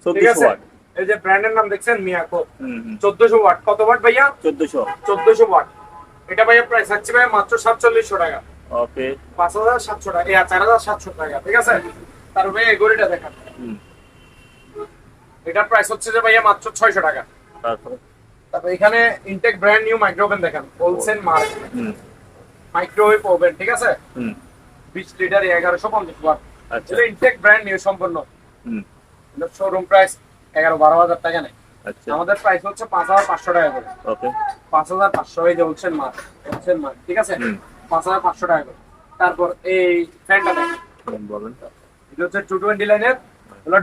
ঠিক 1400 আছে? ওয়াট। এই যে ব্র্যান্ডের নাম দেখছেন মিয়াকো, হুম 1400 ওয়াট। কত ওয়াট ভাইয়া? 1400। 1400 ওয়াট। এটা ভাইয়া প্রাইস থাকছে ভাইয়া মাত্র 4700 টাকা, ওকে 5700 টাকা, 4700 টাকা, ঠিক আছে? তারপর ভাইয়া এই ঘড়িটা দেখেন, হুম। এটার প্রাইস হচ্ছে যে ভাইয়া মাত্র 600 টাকা। তারপর তারপর এখানে Intech brand new micro oven দেখেন, হোলসেল মার্ক হুম মাইক্রোওয়েভ ওভেন, ঠিক আছে? হুম 20 লিটার 1150 ওয়াট। আচ্ছা এটা ইনটেক ব্র্যান্ড নিউ সম্পূর্ণ। হুম শোরুম প্রাইস 11-12 হাজার টাকা নেই, আচ্ছা আমাদের প্রাইস হচ্ছে 5500 টাকা করে। ওকে 5500 এই যে হোলসেল মার্ক, হোলসেল মার্ক, ঠিক আছে? হুম। 5500 টাকা করে। তারপর এই ফ্যানটা দেখেন, বলেন। এটা হচ্ছে 220 লাইনের, হলো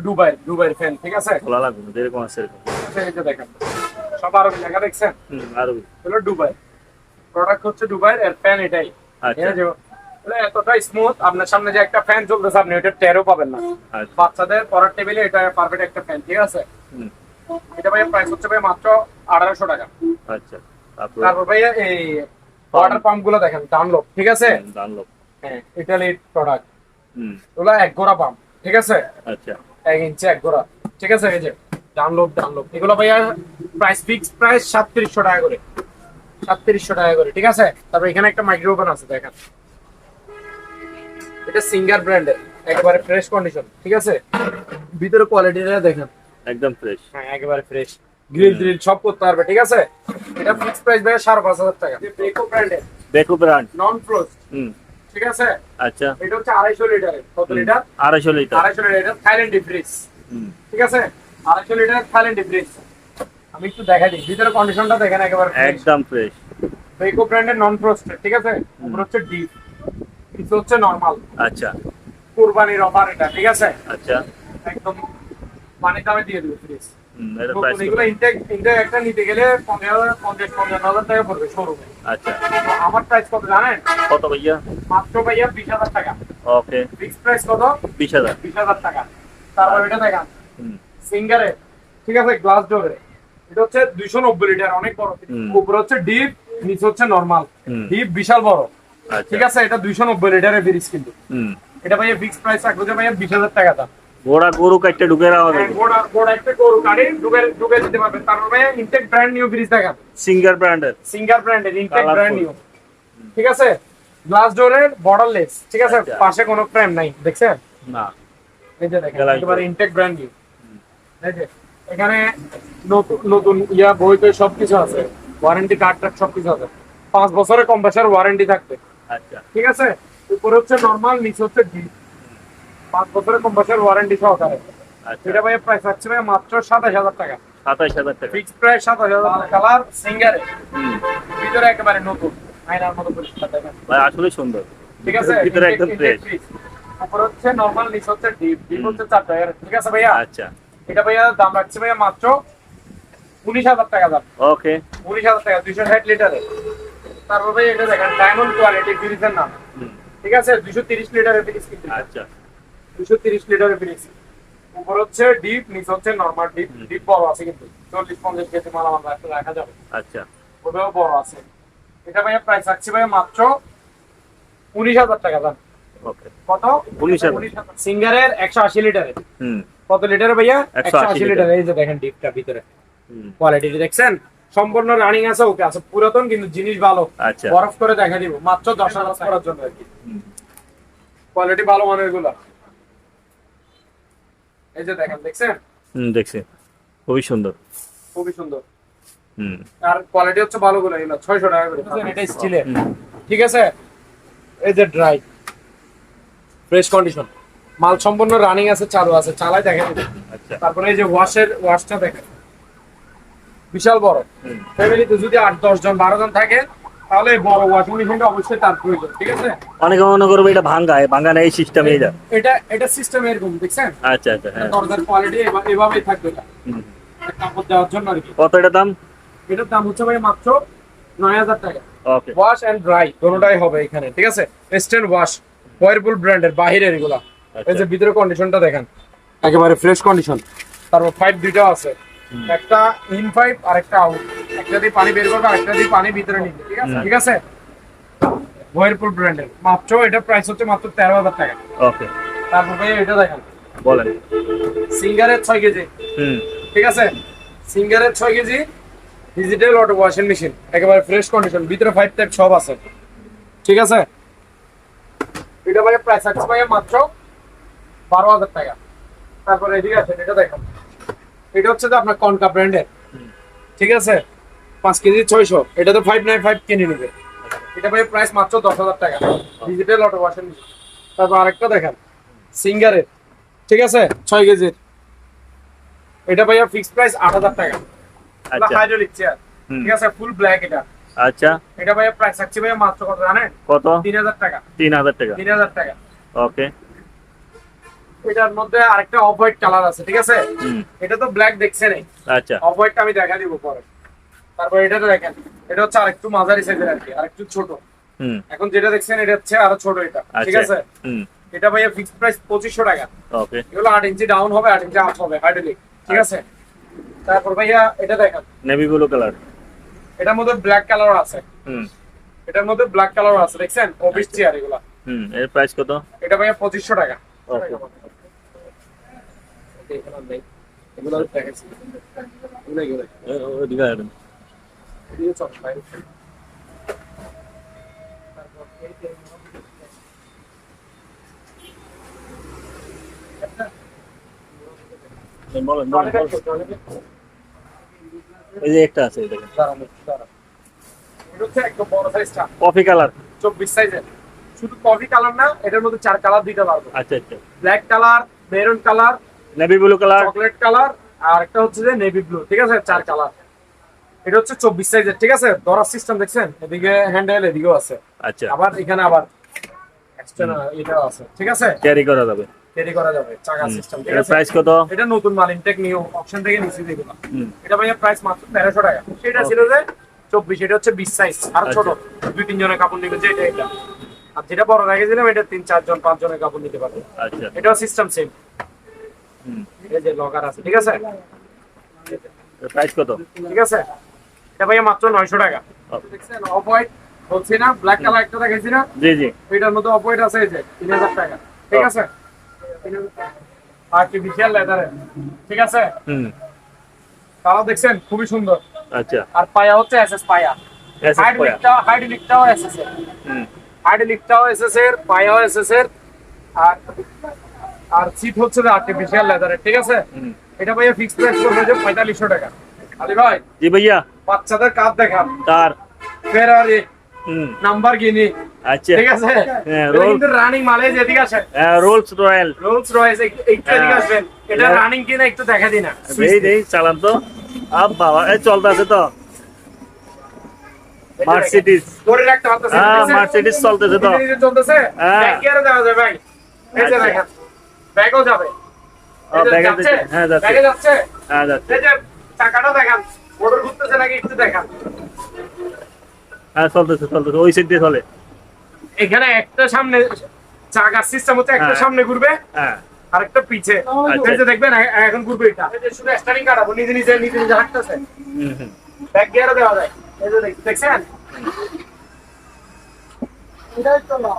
দুবাইয়ের ফ্যান, ঠিক আছে? খোলা লাগবে না, যেরকম আছে এরকম। এই যে দেখেন সব আরবি লেখা দেখছেন, আরো হলো দুবাই, প্রোডাক্ট হচ্ছে দুবাইয়ের, এর ফ্যান এটাই। আচ্ছা। ঠিক আছে? মানে এতটা স্মুথ, আপনার সামনে যে একটা ফ্যান চলতেছে আপনি ওটা টেরও পাবেন না। আচ্ছা বাচ্চাদের পড়ার টেবিলে এটা পারফেক্ট একটা ফ্যান, ঠিক আছে? হুম এটা ভাই প্রাইস হচ্ছে ভাই মাত্র 1800 টাকা। আচ্ছা। তারপর তারপর ভাইয়া এই ওয়াটার পাম্প গুলো দেখেন, ডানলপ, ঠিক আছে? ডানলপ। হ্যাঁ ইটালির প্রোডাক্ট, হুম ওগুলো এক গোড়া পাম্প, ঠিক আছে? আচ্ছা 1 ইঞ্চি এক গোড়া, ঠিক আছে? এই যে ডানলপ এগুলো ভাইয়া প্রাইস ফিক্স প্রাইস 3700 টাকা করে, 3700 টাকা করে, ঠিক আছে? তারপর এখানে একটা মাইক্রো ওভেন আছে দেখেন, এটা সিঙ্গার ব্র্যান্ডের, একেবারে ফ্রেশ কন্ডিশন, ঠিক আছে? ভিতরে কোয়ালিটিটা দেখেন, একদম ফ্রেশ। হ্যাঁ একেবারে ফ্রেশ, গ্রিল সব করতে পারবে, ঠিক আছে? এটা ফিক্স প্রাইস ভাইয়া 5500 টাকা। বেকো ব্র্যান্ডের, বেকো ব্র্যান্ড। নন ফ্রোস্ট, হুম ঠিক আছে? আচ্ছা এটা হচ্ছে 250 লিটারের। কত litre? 250 litre. 250 litre Thailand deep fridge, হুম ঠিক আছে? 250 লিটার থাইল্যান্ড ডিপ ফ্রিজ। আমি একটু দেখাই দিই ভিতরে কন্ডিশনটা দেখেন, একেবারে একদম ফ্রেশ। বেকো ব্র্যান্ডের নন ফ্রোস্টেড, ঠিক আছে? উপরে হচ্ছে ডিপ, নিচে হচ্ছে নরমাল। আচ্ছা কুরবানির অফার এটা, ঠিক আছে? আচ্ছা। একদম পানি দামে দিয়ে দেবে ফ্রিজ। এটা প্রাইস এগুলো ইনটেক একটা নিতে গেলে 50,000 টাকা পড়বে শোরুমে। আচ্ছা। তো আমার প্রাইস কত জানেন? কত ভাইয়া? মাত্র ভাইয়া 20,000 টাকা। ওকে ফিক্স প্রাইস কত? 20,000। 20,000 টাকা। তারপর এটা দেখেন হুম সিঙ্গারে, ঠিক আছে? গ্লাস ডোরে, এটা হচ্ছে 290 লিটার, অনেক বড়। উপরে হচ্ছে ডিপ, নিচে হচ্ছে নরমাল। ডিপ বিশাল বড়, আচ্ছা ঠিক আছে? এটা 290 লিটারের ফ্রিজ কিন্তু। হুম। এটা ভাইয়া ফিক্স প্রাইস রাখবো যে ভাইয়া 20,000 টাকা দাম। গোড়া গরু কাটতে ঢুকে রাখা যাবে। গোড়া একটা গরু কাটে ঢুকে দিতে পারবেন। তারপর ভাইয়া ইনটেক ব্র্যান্ড নিউ ফ্রিজ দেখেন, সিঙ্গার ব্র্যান্ডের। সিঙ্গার ব্র্যান্ডের ইনটেক Colourful. ব্র্যান্ড নিউ, ঠিক আছে? গ্লাস ডোরের, বর্ডারলেস, ঠিক আছে? আচ্ছা। পাশে কোনো ফ্রেম নাই, দেখছেন? না এই যে দেখেন Glass একেবারে door. Intact brand new. এই যে এখানে নতুন বই তো সবকিছু আছে, ওয়ারেন্টি কার্ড সবকিছু আছে, 5 বছরের কম্প্রেসার ওয়ারেন্টি থাকবে, আচ্ছা ঠিক আছে? উপরে হচ্ছে নরমাল, নিচে হচ্ছে ডিপ, 5 বছরের কম্প্রেসার ওয়ারেন্টি সহকারে। আচ্ছা। এটা ভাই প্রাইস আছে ভাই মাত্র 27000 টাকা। 27000 টাকা। ফিক্স প্রাইস 27000 কালার সিঙ্গারে, হুম ভিতরে একেবারে নতুন আয়নার মতো পরিষ্কার দেখেন, ভাই আসলে সুন্দর। ঠিক আছে? ভিতরে Intake- একদম intake ফ্রেশ। fridge। উপরে হচ্ছে নরমাল, নিচে হচ্ছে ডিপ হচ্ছে 4000, ঠিক আছে ভাইয়া? আচ্ছা এটা ভাইয়া দাম রাখছে ভাইয়া মাত্র 19000 টাকা দাম। ওকে 19000 টাকা 260 লিটারের। তারপর ভাই এটা দেখেন ডায়মন্ড কোয়ালিটি ফ্রিজের নাম, হুম ঠিক আছে? 230 লিটারের ফ্রিজ কিন্তু, আচ্ছা 230 লিটারের ফ্রিজ। উপর হচ্ছে ডিপ, নিচে হচ্ছে নরমাল। ডিপ বড় আছে কিন্তু 40-50 কেজি মালামাল রাখা যাবে, আচ্ছা ওটাও বড় আছে। এটা ভাইয়া প্রাইস রাখছি ভাইয়া মাত্র 19000 টাকা দাম। ওকে কত? 19,000 সিঙ্গারের 180 লিটারের। হুম কত লিটারে ভাইয়া? 180 লিটার। এই যে দেখেন ডিপটা ভিতরে হুম কোয়ালিটি দেখছেন, সম্পূর্ণ রানিং আছে, ওকে আছে, পুরাতন কিন্তু জিনিস ভালো। আচ্ছা বরফ করে দেখা দিব মাত্র 10,000 টাকার জন্য আর কি। হুম। কোয়ালিটি ভালো মানের গুলা, এই যে দেখেন, দেখছেন? দেখছি খুবই সুন্দর। খুবই সুন্দর। হুম আর কোয়ালিটি হচ্ছে ভালো গুলো, এগুলো 600 টাকা করে। এটা স্টিলের, হুম। ঠিক আছে? এই যে ড্রাই ফ্রেশ কন্ডিশন মাল, সম্পূর্ণ রানিং আছে, চালু আছে, চালাই দেখেন। আচ্ছা তারপরে এই যে ওয়াশটা দেখেন, বিশাল বড়। হুম ফ্যামিলিতে যদি 8-10 জন 12 জন থাকে তাহলে এই বড় ওয়াশিং মেশিনটা অবশ্যই তার প্রয়োজন, ঠিক আছে? অনেকে মনে করবে এটা ভাঙ্গা এই সিস্টেম এই যা। এটা সিস্টেম এরকম, দেখছেন? আচ্ছা আচ্ছা হ্যাঁ দরজার কোয়ালিটি এভাবেই থাকবে, এটা হুম। কাপড় দেওয়ার জন্য আর কি। কত এটা দাম? এটার দাম হচ্ছে ভাই মাত্র 9000 টাকা। ওকে ওয়াশ এন্ড ড্রাই দুটোটাই হবে এখানে, ঠিক আছে? ইনস্ট্যান্ট ওয়াশ, ওয়ারপুল ব্র্যান্ডের, বাহিরের এগুলা। এই যে ভিতরে কন্ডিশনটা দেখেন, একেবারে ফ্রেশ কন্ডিশন। তারপর পাইপ দুটো আছে, একটা ইন পাইপ আর একটা আউট। একটা দিয়ে পানি বের করবে, আরেকটা দিয়ে পানি ভিতরে নিবে, ঠিক আছে? ঠিক আছে? ওয়ারপুল ব্র্যান্ডের, মাত্র এটা প্রাইস হচ্ছে মাত্র 13,000 টাকা। ওকে, তারপর ভাই এটা দেখেন, বলেন। সিঙ্গারের 6 কেজি, হুম, ঠিক আছে, সিঙ্গারের 6 KG digital auto washing machine, একেবারে ফ্রেশ কন্ডিশন, ভিতরে 5 টাইপ সব আছে, ঠিক আছে। এটা ভাই প্রাইস আছে ভাই মাত্র 12,000 টাকা। তারপরে এদিকে আছে এটা দেখেন, এটা হচ্ছে যে আপনার কনকা ব্র্যান্ডের, ঠিক আছে, 5 কেজি 600, এটা তো 595 কিনে নেবে। এটা ভাই প্রাইস মাত্র 10,000 টাকা, ডিজিটাল অটো ওয়াশিং মেশিন। তারপর আরেকটা দেখেন সিঙ্গারের, ঠিক আছে, 6 কেজির, এটা ভাইয়া ফিক্সড প্রাইস 8,000 টাকা। আচ্ছা, হাইড্রোলিক চেয়ার, হুম, ঠিক আছে, ফুল ব্ল্যাক এটা। আচ্ছা, এটা ভাইয়া প্রাইস আছে ভাইয়া মাত্র কত জানেন? কত? 3,000 টাকা। 3,000 টাকা। 3,000 টাকা। ওকে, এটার মধ্যে আরেকটা অফ হোয়াইট কালার আছে, ঠিক আছে, হুম, এটা তো ব্ল্যাক দেখছেন, আচ্ছা, অফ হোয়াইটটা আমি দেখা দিব পরে। তারপর এটা দেখেন, এটা হচ্ছে আরেকটু মাঝারি সাইজের আর কি, আরেকটু ছোট। হুম, এখন যেটা দেখছেন এটা হচ্ছে আরো ছোট, এটা ঠিক আচ্ছা, আছে। হুম, এটা ভাইয়া ফিক্সড প্রাইস 2,500 টাকা। ওকে, এগুলো 8 ইঞ্চি ডাউন হবে, 8 ইঞ্চি আপ হবে, হাইড্রোলিক, ঠিক আছে। তারপর ভাইয়া এটা দেখেন, নেভি ব্লু কালার। এটার মধ্যে ব্ল্যাক কালার আছে, হুম, এটার মধ্যে ব্ল্যাক কালার আছে, দেখছেন, অফিস চেয়ার এগুলা। হুম, এর প্রাইস কত? এটা ভাইয়া 2,500 টাকা। ওকে, এগুলো দেখাচ্ছি, এগুলো ওদিকে আসেন। এদিকে চল ভাই। বলেন, বলেন, বলেন। এই যে একটা আছে, এই দেখেন, এটা হচ্ছে একদম বড় সাইজটা, কফি কালার। 24 সাইজের। শুধু কফি কালার না, এটার মধ্যে 4 কালার দিতে পারবো, আচ্ছা, আচ্ছা, black colour, maroon colour, navy blue colour. Chocolate colour, আর একটা হচ্ছে যে নেভি ব্লু, ঠিক আছে, 4 কালার। এটা হচ্ছে 24 সাইজের, ঠিক আছে। ধরার সিস্টেম দেখছেন, এদিকে হ্যান্ডেল, এদিকেও আছে, আচ্ছা, আবার এখানে আবার এক্সটার্নাল এটাও আছে, ঠিক আছে, ক্যারি করা যাবে। ক্যারি করা যাবে, চাকা সিস্টেম, ঠিক এর আছে। প্রাইস কত? এটা নতুন মাল, ইনটেক নিউ অপশন থেকে নিচে দেখুন। হুম, এটা ভাইয়া প্রাইস মাত্র 1300 টাকা। সেটা ছিল যে 24, এটা হচ্ছে 20 সাইজ, আর ছোট, 2-3 জনের কাপড় নিবে, যে এটা। আর যেটা বড় রেখেছিলাম এটা 3-4 জন 5 জনের কাপড় নিতে পারবে। আচ্ছা, এটাও সিস্টেম সেম, হুম, এই যে লকার আছে, ঠিক আছে, এর প্রাইস কত? ঠিক আছে। এটা ভাইয়া মাত্র 900 টাকা। দেখছেন অফ হোয়াইট বলছি না, ব্ল্যাক কালার একটা দেখাইছি না, জি, জি, এটার মধ্যে অফ হোয়াইট আছে, এই যে 3,000 টাকা, ঠিক আছে। আর্টিফিশিয়াল লেদারে, ঠিক আছে, হুম, কালার দেখছেন খুবই সুন্দর। আচ্ছা, আর পায়া হচ্ছে এসএস পায়া, SS পায়া। হাইড্রোলিকটাও এসএস এর, হুম, হাইড্রোলিকটাও এসএস এর, পায়াও এসএস এর, আর আর সিট হচ্ছে যে আর্টিফিশিয়াল লেদারের, ঠিক আছে। হুম, এটা ভাইয়া ফিক্স প্রাইস করবে যে 4,500 টাকা। আলী ভাই, জি ভাইয়া। বাচ্চাদের কাপ দেখান, কার? ফেরারি, হুম, নাম্বার গিনি, আচ্ছা, ঠিক আছে। হ্যাঁ, এটা রোল- কিন্তু রানিং মালে, যেদিকে আসে রোলস রয়্যাল। রোলস রয়েস, একটু এদিকে আসবেন, এটা হ্যাঁ। রানিং কিনা একটু দেখা দিন না। দেই দেই, চালান তো। আব বাবা, এই চলতে আছে তো। মার্সিডিজ। ধরে রাখতে পারতেছেন, হ্যাঁ, দেখছেন? মার্সিডিজ চলতেছে তো। নিজে নিজে চলতেছে, হ্যাঁ। ব্যাগ গিয়ারে দেওয়া যায় ভাই, এই যে আচ্ছা। দেখেন, ব্যাগও যাবে, এই যে ব্যাগে যাচ্ছে, হ্যাঁ, যাচ্ছে। ব্যাগে যাচ্ছে, হ্যাঁ, যাচ্ছে। এই যে চাকাটা দেখান, মোটর ঘুরতেছে নাকি একটু দেখান। হ্যাঁ, চলতেছে, চলতেছে, ওই সাইড দিয়ে চলে। এখানে একটা সামনে চাকার সিস্টেম হচ্ছে, একটা হ্যাঁ। সামনে ঘুরবে হ্যাঁ, আর একটা পিছে, আচ্ছা। এই যে দেখবেন এখন ঘুরবে, এটা এই যে শুধু স্টারিং কাটাবো, নিজে নিজে নিজে নিজে হাঁটতেছে, হুম, হুম, ব্যাগ গিয়ারে দেওয়া যায়, এই যে দেখছেন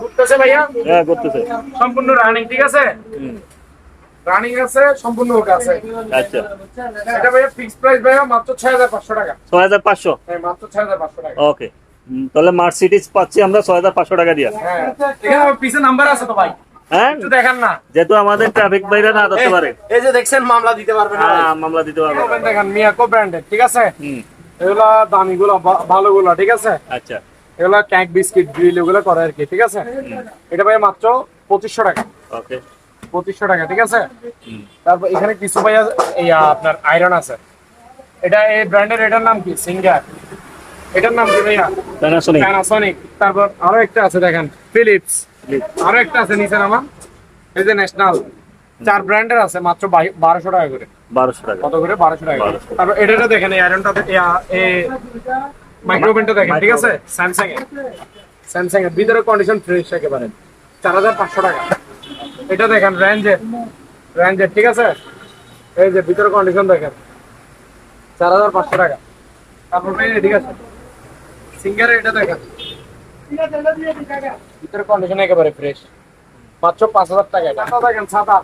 ঘুরতেছে ভাইয়া, হ্যাঁ, করতেছে। সম্পূর্ণ রানিং, ঠিক আছে, হুম, রানিং আছে, সম্পূর্ণ ওকে আছে। আচ্ছা, এটা ভাইয়া ফিক্স প্রাইস ভাইয়া মাত্র 6,500 টাকা। 6,500। হ্যাঁ, মাত্র 6,500 টাকা। ওকে, তাহলে মার্সিডিজ পাচ্ছি আমরা 6,500 টাকা দিয়া। হ্যাঁ, এখানে আমার পিছে নাম্বার আছে তো ভাই, হ্যাঁ, একটু দেখান না। যেহেতু আমাদের ট্রাফিক বাইরে না ধরতে পারে। এই যে দেখছেন, মামলা দিতে পারবে না ভাই। হ্যাঁ, মামলা দিতে পারবে। দেখেন, দেখেন মিয়াকো ব্র্যান্ডের, ঠিক আছে, হুম, এগুলা দামি গুলো, ভালো গুলো, ঠিক আছে, আচ্ছা, এগুলা কেক বিস্কিট গ্রিল এগুলো করে আর কি, ঠিক আছে। এটা ভাই মাত্র 2,500 টাকা, ওকে, 2,500 টাকা, ঠিক আছে। হুম, তারপর এখানে কিছু ভাইয়া এই আপনার আয়রন আছে, এটা এই ব্র্যান্ডের, এটার নাম কি, সিঙ্গার, এটার নাম কি ভাইয়া, প্যানাসোনিক। প্যানাসোনিক। তারপর আরো একটা আছে দেখেন, ফিলিপস, আরো একটা আছে নিচে নামা, এই যে ন্যাশনাল, 4 ব্র্যান্ডের আছে, মাত্র 1,200 টাকা করে। 1,200 টাকা। কত করে? 1,200 টাকা করে। 1200 তারপর এটা দেখেন, এই আয়রনটা, মাইক্রোওভেনটা দেখেন, ঠিক আছে, স্যামসাং এর, স্যামসাং এর ভিতরে কন্ডিশন ফ্রেশ একেবারে, 4,500 টাকা। এটা দেখেন রেঞ্জের, ঠিক আছে, এই যে ভিতরে কন্ডিশন দেখেন, 4,500 টাকা। তারপর ভাই ঠিক আছে, সিঙ্গারের এটা দেখেন, ভিতরে কন্ডিশন একেবারে ফ্রেশ, মাত্র 5,000 টাকা। এটা দেখেন ছাতা,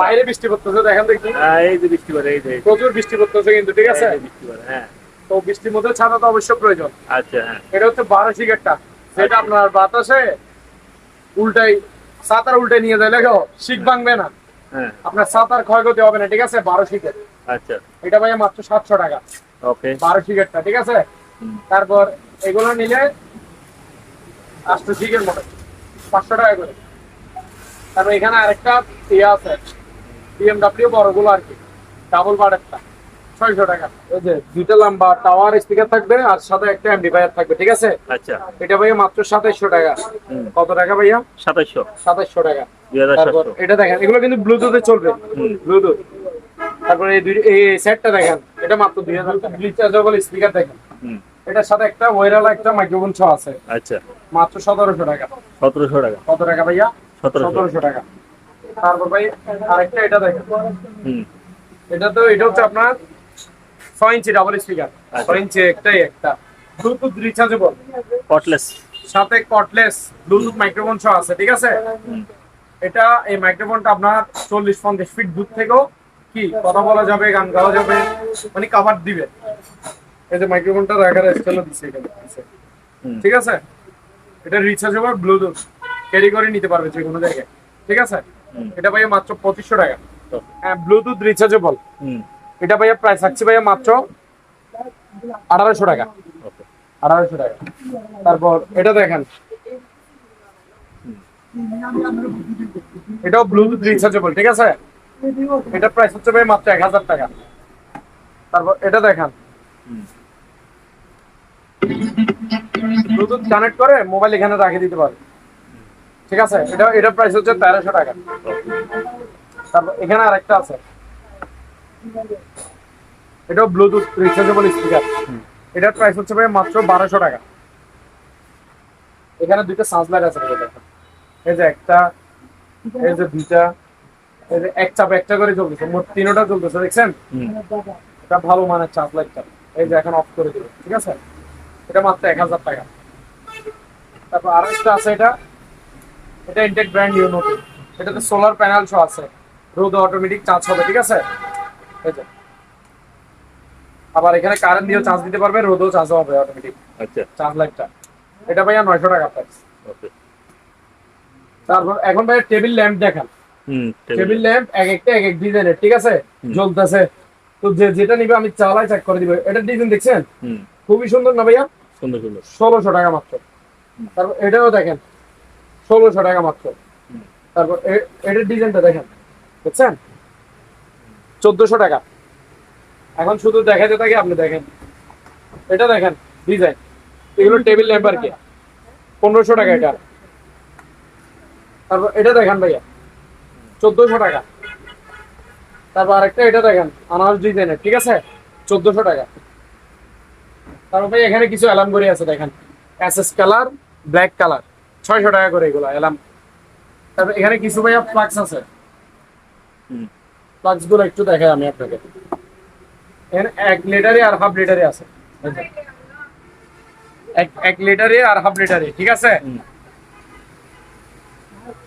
বাইরে বৃষ্টি পড়তেছে, দেখেন দেখি এই যে বৃষ্টি পড়ে, এই যে প্রচুর বৃষ্টি পড়তেছে কিন্তু, ঠিক আছে? এই যে বৃষ্টি পড়ে, হ্যাঁ। তো বৃষ্টির মধ্যে ছাতা তো অবশ্যই প্রয়োজন। আচ্ছা, হ্যাঁ। এটা হচ্ছে 12 শিকেরটা, যেটা আপনার বাতাসে উল্টাই, ছাতার উল্টে নিয়ে যায় লেখো, শিক ভাঙবে না, হ্যাঁ, আপনার ছাতার ক্ষয়ক্ষতি হবে না, ঠিক আছে? 12 শিকের, আচ্ছা, এটা ভাইয়া মাত্র 700 টাকা, ওকে। 12 শিকেরটা, ঠিক আছে? তারপর এগুলো নিলে 8 শিকের মতো 500 টাকা করে। তারপর এখানে আরেকটা ইয়ে আছে, BMW বড়গুলো আর কি, ডাবল বারেরটা, 600 টাকা। এই যে দুইটা লম্বা টাওয়ার স্পিকার থাকবে আর সাথে একটা এমপ্লিফায়ার থাকবে, ঠিক আছে? আচ্ছা, এটা ভাইয়া মাত্র 2700 টাকা। কত টাকা ভাইয়া? 2700, 2700 টাকা। 2700। তারপর এটা দেখেন, এগুলো কিন্তু ব্লুটুথে চলবে, ব্লুটুথ। তারপর এই সেটটা দেখেন, এটা মাত্র 2000 টাকা। রিচার্জেবল স্পিকার দেখেন, এটার সাথে একটা ওয়্যারওয়ালা একটা মাইক্রোফোন সহ আছে, আচ্ছা, মাত্র 1700 টাকা। 1700 টাকা। কত টাকা ভাইয়া? 1700 1700 টাকা। তারপর ভাই আরেকটা এটা দেখেন, হুম, এটা হচ্ছে আপনার 6 ইঞ্চি ডাবল স্পিকার, 6 ইঞ্চি একটাই একটা, ব্লুটুথ রিচার্জেবল, কটলেস। সাথে কর্ডলেস ব্লুটুথ মাইক্রোফোন সহ আছে, ঠিক আছে? এটা এই মাইক্রোফোনটা আপনার 40-50 ফিট দূর থেকেও কি কথা বলা যাবে, গান গাওয়া যাবে, মানে কভার দিবে। এই যে মাইক্রোফোনটা রাখার স্টাইলও দিচ্ছে এখানে, ঠিক আছে? এটা রিচার্জেবল ব্লুটুথ, ক্যারি করে নিতে পারবে যে কোনো জায়গায়, ঠিক আছে? এটা ভাইয়া মাত্র 2500 টাকা। হ্যাঁ, ব্লুটুথ রিচার্জেবল, এটা ভাইয়া প্রাইস থাকছে ভাইয়া মাত্র 1800 টাকা, 1800 টাকা। তারপর এটা দেখেন, এটাও ব্লুটুথ রিচার্জেবল, ঠিক আছে? এটা প্রাইস হচ্ছে ভাই মাত্র 1000 টাকা। তারপর এটা দেখেন, ব্লুটুথ কানেক্ট করে মোবাইল এখানে রাখে দিতে পারবে, ঠিক আছে? এটা প্রাইস হচ্ছে 1300 টাকা। তারপর এখানে আরেকটা আছে, এটাও ব্লুটুথ রিচার্জেবল স্পিকার, এটার প্রাইস হচ্ছে ভাই মাত্র 1200 টাকা। এখানে দুইটা সাউন্ড লাইট আছে, দেখেন, এই যে একটা, এই যে দুইটা, এই যে এক চাপ একটা করে চলতেছে, মোট তিনটা চলতেছে, দেখছেন? এটা ভালো মানের চার্জ লাইটটা, এই যে এখন অফ করে দিল, ঠিক আছে? এটা মাত্র 1000 টাকা। তারপর আরেকটা আছে, এটা ইনটেক ব্র্যান্ড নিউ নতুন, এটাতে সোলার প্যানেল সহ আছে, রোদ অটোমেটিক চার্জ হবে, ঠিক আছে? এই যে আবার এখানে কারেন্ট দিয়েও চার্জ দিতে পারবে, রোদও চার্জ হবে অটোমেটিক, আচ্ছা, চার্জ লাইটটা। এটা ভাইয়া 900 টাকা প্রাইস। ওকে। তারপর এখন ভাইয়া টেবিল ল্যাম্প দেখেন, টেবিল ল্যাম্প এক একটা এক এক ডিজাইনের, ঠিক আছে? জ্বলতেছে, তো যেটা নিবে আমি চালাই চেক করে দিব। এটা ডিজাইন দেখছেন, খুবই সুন্দর না ভাইয়া? সুন্দর সুন্দর, 1600 টাকা মাত্র। তারপর এটাও দেখেন, 1600 টাকা মাত্র। তারপর এটার ডিজাইনটা দেখেন, দেখছেন? 1400 টাকা। এখন শুধু দেখাতে থাকি, আপনি দেখেন, এটা দেখেন ডিজাইন, এগুলো টেবিল ল্যাম্প আর কি, 1500 টাকা এটা। তারপর এটা দেখেন ভাইয়া, 1400 টাকা। তারপর আরেকটা এটা দেখেন, আনারস ডিজাইনের, ঠিক আছে? 1400 টাকা। তারপর ভাই এখানে কিছু অ্যালার্ম ঘড়ি আছে, দেখেন, এসএস কালার, ব্ল্যাক কালার, 600 টাকা করে এগুলো অ্যালার্ম। তারপর এখানে কিছু ভাইয়া ফ্লাক্স আছে, ফ্লাক্স গুলো একটু দেখাই আমি আপনাকে। এখানে 1 লিটারে আর হাফ লিটারে আছে, এক লিটারে আর হাফ লিটারে, ঠিক আছে?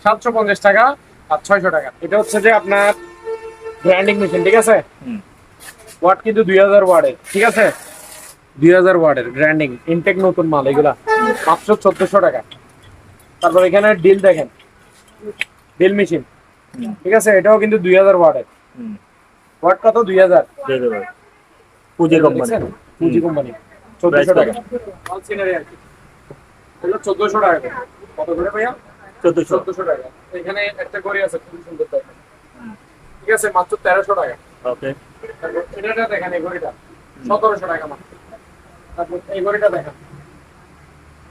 750 টাকা আর 600 টাকা। এটা হচ্ছে যে আপনার গ্রাইন্ডিং মেশিন, ঠিক আছে? ওয়াট কিন্তু 2000 ওয়াটের, ঠিক আছে? 2000 ওয়াটের গ্রাইন্ডিং, ইনটেক নতুন মাল, এগুলা মাত্র 1400 টাকা। তারপর এখানে ডিল দেখেন, ডিল মেশিন, ঠিক আছে? এটাও কিন্তু 2000 ওয়াটের। ওয়াট কত? 2000। পুজি কোম্পানি, পুজি কোম্পানি, 1400 টাকা। অল সিনারি আর কি, এগুলো 1400 টাকা। কত করে ভাইয়া? 1400 টাকা। এখানে একটা ঘড়ি আছে, খুব সুন্দর দেখেন, ঠিক আছে? মাত্র 1300 টাকা। ওকে। তারপর এটা দেখেন, এই ঘড়িটা 1700 টাকা মাত্র। তারপর এই ঘড়িটা দেখেন,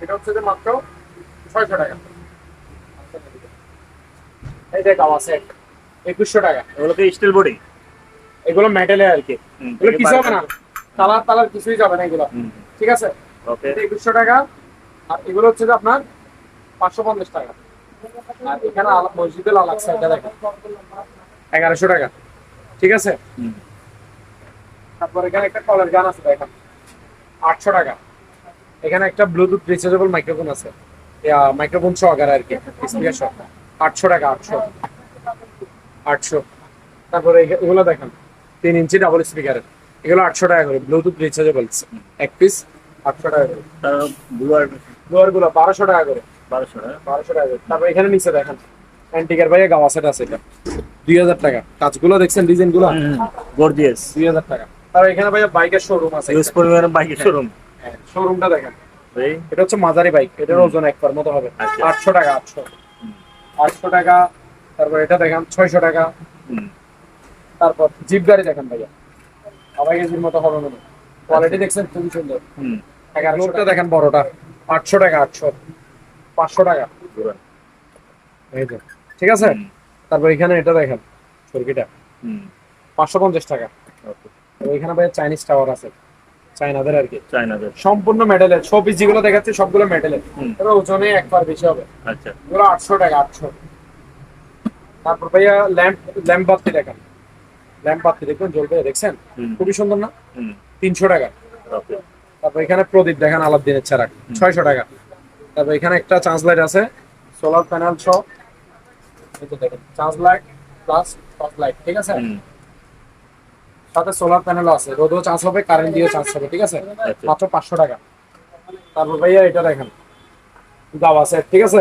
এটা হচ্ছে যে মাত্র 600 টাকা। এই যে গাওয়া সেট 2100 টাকা। এগুলো কি স্টিল বডি? এগুলো মেটালে আর কি, এগুলো কিছু হবে না, কালার কিছুই যাবে না এগুলো, ঠিক আছে? ওকে। 2100 টাকা। আর এগুলো হচ্ছে যে আপনার 550 টাকা। আর এখানে মসজিদে আলাক্সা, এটা দেখেন 1100 টাকা, ঠিক আছে? তারপর এখানে একটা কলার গান আছে, দেখেন 800 টাকা। এখানে একটা ব্লুটুথ রিচার্জেবল মাইক্রোফোন আছে, মাইক্রোফোন সহকারে আর কি, স্পিকার সহ 800 টাকা, 800। তারপরে এগুলো দেখেন 3 ইঞ্চি ডাবল স্পিকারের, এগুলো 800 টাকা করে, ব্লুটুথ রিচার্জেবল এক পিস 800 টাকা করে। লোয়ার গুলো 1200 টাকা করে, 1200 টাকা করে। তারপর এখানে নিচে দেখেন অ্যান্টিকার ভাইয়া গাওয়া সেট আছে, এটা 2000 টাকা। কাজগুলো দেখছেন, ডিজাইন গুলো গর্জিয়াস, 2000 টাকা। তারপর এখানে ভাইয়া বাইকের শোরুম আছে, ইউজ পরিমাণের বাইকের শোরুম। শোরুমটা দেখেন, এটা হচ্ছে মাঝারি বাইক, এটার ওজন 1 পার মতো হবে, 800 টাকা, 800 টাকা। তারপর এটা দেখেন 600 টাকা। তারপর জিপ গাড়ি দেখেন ভাইয়া, আড়াই কেজির মতো হবে মনে, কোয়ালিটি দেখছেন খুবই সুন্দর। 1100 দেখেন বড়টা 800 টাকা, 800, 500 টাকা, এই যে ঠিক আছে। তারপর এখানে এটা দেখেন চরকিটা 550 টাকা। এখানে ভাই চাইনিজ টাওয়ার আছে, চাইনাদের আর কি, চাইনাদের সম্পূর্ণ মেটালের। সব পিস যেগুলো দেখাচ্ছে সবগুলো মেটালের, তবে ওজনে 1 পার বেশি হবে। আচ্ছা, এগুলো 800 টাকা, 800। তারপর ভাইয়া ল্যাম্প বাতি দেখেন, ল্যাম্প বাতি দেখুন জ্বলবে, দেখছেন খুবই সুন্দর না, 300 টাকা। তারপর এখানে প্রদীপ দেখেন আলাদিনের চারাক 600 টাকা। তারপর এখানে একটা চার্জ লাইট আছে, সোলার প্যানেল সহ, এই তো দেখেন charge light plus torch light, ঠিক আছে, সাথে সোলার প্যানেলও আছে, রোদও চার্জ হবে, কারেন্ট দিয়েও চার্জ হবে, ঠিক আছে, মাত্র 500 টাকা। তারপর ভাইয়া এটা দেখেন দাওয়া সেট, ঠিক আছে,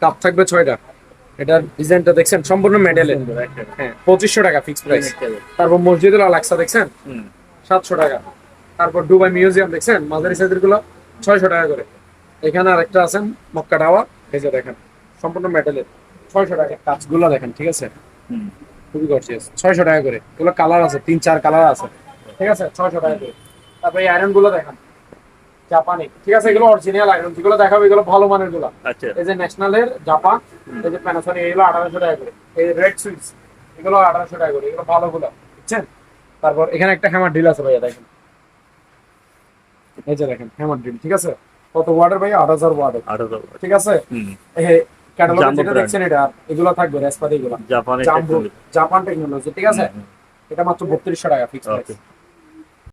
কাপ থাকবে 6টা। এটার ডিজাইনটা দেখছেন সম্পূর্ণ মেটালের, হ্যাঁ 2500 টাকা ফিক্স প্রাইস। তারপর মসজিদুল আলাকসা দেখছেন 700 টাকা। তারপর দুবাই মিউজিয়াম দেখছেন মাঝারি সাইজের গুলো 600 টাকা করে। এখানে আরেকটা আছেন মক্কা টাওয়ার, এই যে দেখেন সম্পূর্ণ মেটালের, 600 টাকা। কাজগুলো দেখেন, ঠিক আছে, খুবই গর্জিয়াস, 600 টাকা করে। এগুলো কালার আছে, 3-4 কালার আছে, ঠিক আছে, 600 টাকা করে। তারপর এই আয়রন গুলো দেখেন জাপানি, ঠিক আছে, এগুলো অরিজিনাল আয়রন, যেগুলো দেখাবো এগুলো ভালো মানের গুলো। আচ্ছা, এই যে ন্যাশনালের জাপান, এই যে প্যানাসোনিক, এগুলো 1800 টাকা করে। এই রেড সুইচ এগুলো 1800 টাকা করে, এগুলো ভালো গুলো, বুঝছেন। তারপর এখানে একটা হ্যামার ড্রিল আছে ভাইয়া দেখেন, এই যে দেখেন হ্যামার ড্রিল, ঠিক আছে, কত ওয়াটের ভাইয়া, 8000 ওয়াটের, ঠিক আছে। এই ক্যাটালগ যেটা দেখছেন এটা, এগুলো থাকবে রেসপাতি, এগুলো জাপানের জাপান টেকনোলজি, ঠিক আছে। এটা মাত্র 3200 টাকা ফিক্স প্রাইস।